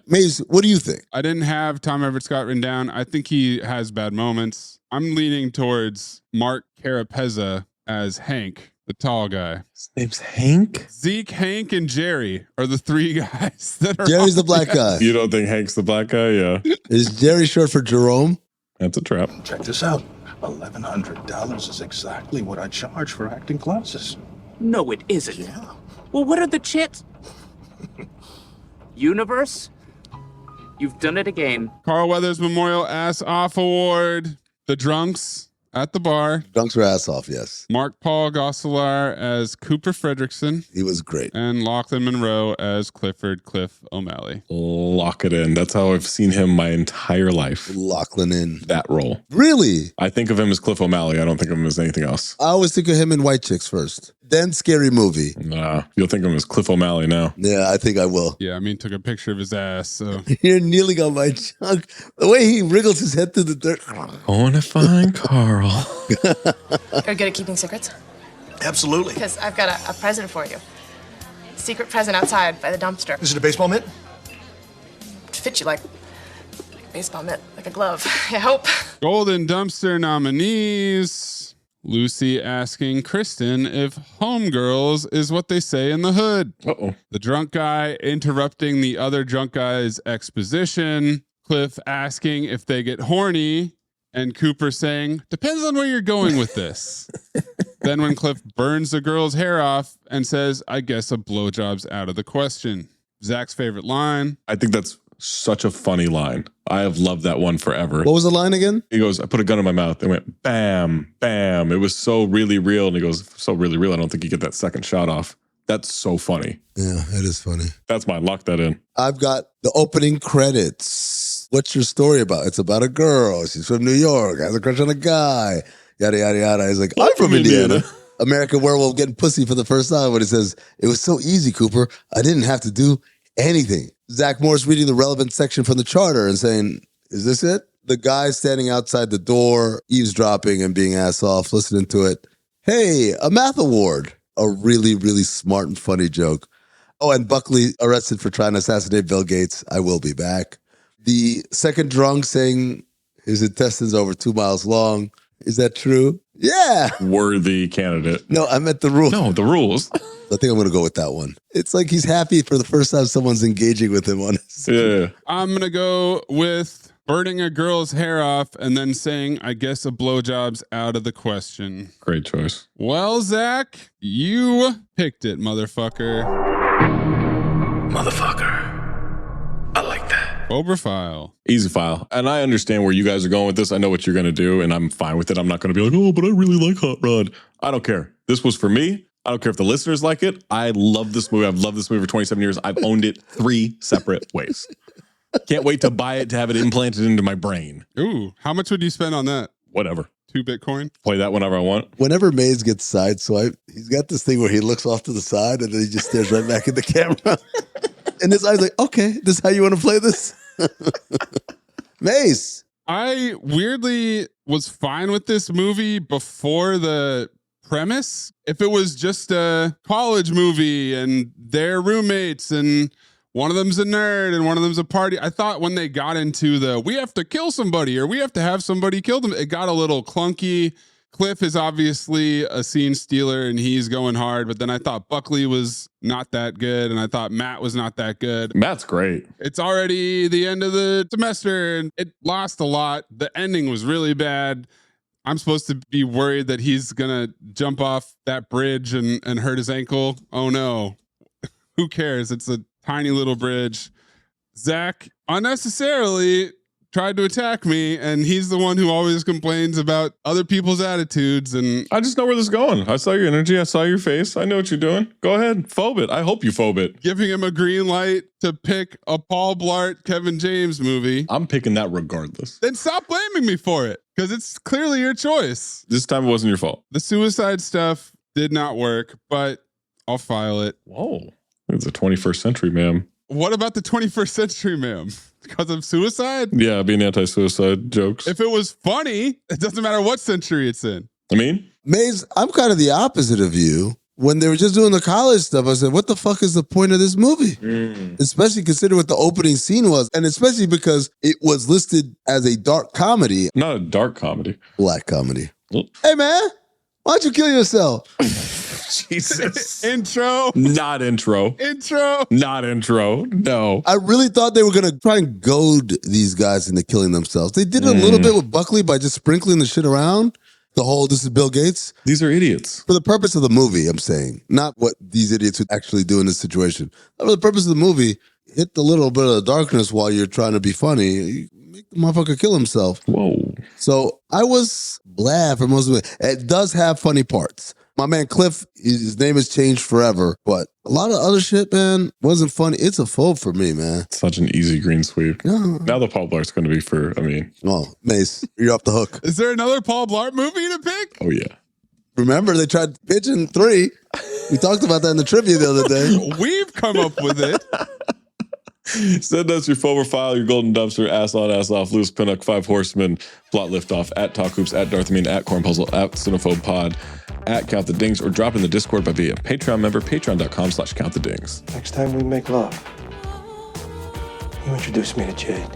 Maze, what do you think? I didn't have Tom Everett Scott written down. I think he has bad moments. I'm leaning towards Mark Carapezza as Hank, the tall guy. His name's Hank? Zeke, Hank, and Jerry are the three guys that are. Jerry's the black guy. You don't think Hank's the black guy? Yeah. Is Jerry short for Jerome? That's a trap. Check this out. $1,100 is exactly what I charge for acting classes. No, it isn't. Yeah. Well, what are the chits? Universe? You've done it again. Carl Weathers Memorial Ass Off Award. The Drunks at the bar. Drunks were ass off, yes. Mark Paul Gosselaar as Cooper Fredrickson. He was great. And Lachlan Monroe as Cliff O'Malley. Lock it in. That's how I've seen him my entire life. Lachlan in. That role. Really? I think of him as Cliff O'Malley. I don't think of him as anything else. I always think of him in White Chicks first. Then Scary Movie. Nah, you'll think of him as Cliff O'Malley now. Yeah, I think I will. Yeah, I mean, took a picture of his ass, so. You're kneeling on my junk. The way he wriggles his head through the dirt. I want to find Carl. Are you good at keeping secrets? Absolutely. Because I've got a present for you. Secret present outside by the dumpster. Is it a baseball mitt? It fits you like a baseball mitt, like a glove. I hope. Golden Dumpster nominees. Lucy asking Kristen if homegirls is what they say in the hood. Uh-oh. The drunk guy interrupting the other drunk guy's exposition. Cliff asking if they get horny. And Cooper saying, depends on where you're going with this. Then when Cliff burns the girl's hair off and says, I guess a blowjob's out of the question. Zach's favorite line. I think that's such a funny line. I have loved that one forever. What was the line again? He goes, I put a gun in my mouth and went bam, bam. It was so really real. And he goes, so really real. I don't think you get that second shot off. That's so funny. Yeah, it is funny. That's mine. Lock that in. I've got the opening credits. What's your story about? It's about a girl. She's from New York. Has a crush on a guy. Yada, yada, yada. He's like, I'm from Indiana. American Werewolf getting pussy for the first time. When it says, it was so easy, Cooper. I didn't have to do anything. Zach Morris reading the relevant section from the charter and saying, is this it? The guy standing outside the door, eavesdropping and being ass off, listening to it. Hey, a math award. A really, really smart and funny joke. Oh, and Buckley arrested for trying to assassinate Bill Gates. I will be back. The second drunk saying his intestines over 2 miles long. Is that true? Yeah. Worthy candidate. No, I meant the rules. No, the rules. I think I'm going to go with that one. It's like he's happy for the first time someone's engaging with him on his. Yeah. I'm going to go with burning a girl's hair off and then saying, I guess a blowjob's out of the question. Great choice. Well, Zach, you picked it, motherfucker. Motherfucker. Oberfile. Easy file. And I understand where you guys are going with this. I know what you're going to do, and I'm fine with it. I'm not going to be like, oh, but I really like Hot Rod. I don't care. This was for me. I don't care if the listeners like it. I love this movie. I've loved this movie for 27 years. I've owned it 3 separate ways. Can't wait to buy it, to have it implanted into my brain. Ooh, how much would you spend on that? Whatever. 2 Bitcoin? Play that whenever I want. Whenever Mayes gets sideswiped, he's got this thing where he looks off to the side and then he just stares right back at the camera. And his eyes like, okay, this is how you want to play this? Mace. I weirdly was fine with this movie before the premise. If it was just a college movie and they're roommates and one of them's a nerd and one of them's a party, I thought when they got into the we have to kill somebody or we have to have somebody kill them, it got a little clunky. Cliff is obviously a scene stealer and he's going hard, but then I thought Buckley was not that good and I thought Matt was not that good. Matt's great. It's already the end of the semester and it lost a lot. The ending was really bad. I'm supposed to be worried that he's going to jump off that bridge and hurt his ankle. Oh no. Who cares? It's a tiny little bridge. Zach unnecessarily tried to attack me, and he's the one who always complains about other people's attitudes. And I just know where this is going. I saw your energy. I saw your face. I know what you're doing. Go ahead. Phobe it. I hope you phobe it. Giving him a green light to pick a Paul Blart, Kevin James movie. I'm picking that regardless. Then stop blaming me for it, because it's clearly your choice. This time it wasn't your fault. The suicide stuff did not work, but I'll file it. Whoa. It's the 21st century, ma'am. What about the 21st century, ma'am? Because of suicide? Yeah, being anti-suicide jokes. If it was funny, it doesn't matter what century it's in. I mean? Maze, I'm kind of the opposite of you. When they were just doing the college stuff, I said, what the fuck is the point of this movie? Especially considering what the opening scene was. And especially because it was listed as a dark comedy. Not a dark comedy. Black comedy. Hey, man, why don't you kill yourself? Jesus. Intro. Not intro. Intro. Not intro. No. I really thought they were going to try and goad these guys into killing themselves. They did it a little bit with Buckley by just sprinkling the shit around. The whole, this is Bill Gates. These are idiots. For the purpose of the movie, I'm saying. Not what these idiots would actually do in this situation. For the purpose of the movie, hit the little bit of darkness while you're trying to be funny. You make the motherfucker kill himself. Whoa. So I was glad for most of it. It does have funny parts. My man Cliff, his name has changed forever, but a lot of other shit, man, wasn't funny. It's a phobe for me, man. Such an easy green sweep. Yeah. Now the Paul Blart's going to be for, Oh, Mace, you're off the hook. Is there another Paul Blart movie to pick? Oh, yeah. Remember, they tried pitching 3. We talked about that in the trivia the other day. We've come up with it. Send us your Phobe file, your golden dumpster, ass on, ass off, loose pinnock, 5 horsemen, plot liftoff, at Talk Hoops, at Darth Amin, at Corn Puzzle, at Cinephobe Pod, at Count the Dings, or drop in the Discord by being a Patreon member, patreon.com/countthedings. Next time we make love, you introduce me to Jade.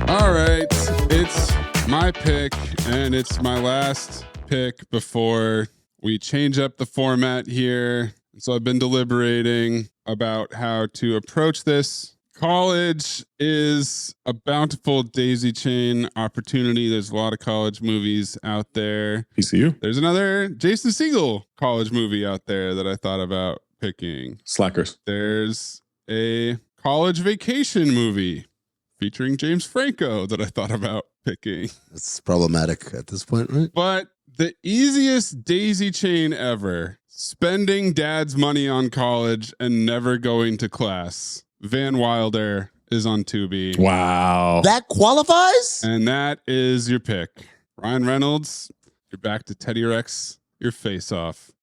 All right, it's my pick, and it's my last pick before we change up the format here. So I've been deliberating about how to approach this. College is a bountiful daisy chain opportunity. There's a lot of college movies out there. PCU. There's another Jason Segel college movie out there that I thought about picking. Slackers. There's a college vacation movie featuring James Franco that I thought about picking. It's problematic at this point, right? But the easiest daisy chain ever, spending dad's money on college and never going to class. Van Wilder is on Tubi. Wow. That qualifies? And that is your pick. Ryan Reynolds, you're back to Teddy Rex, your face off.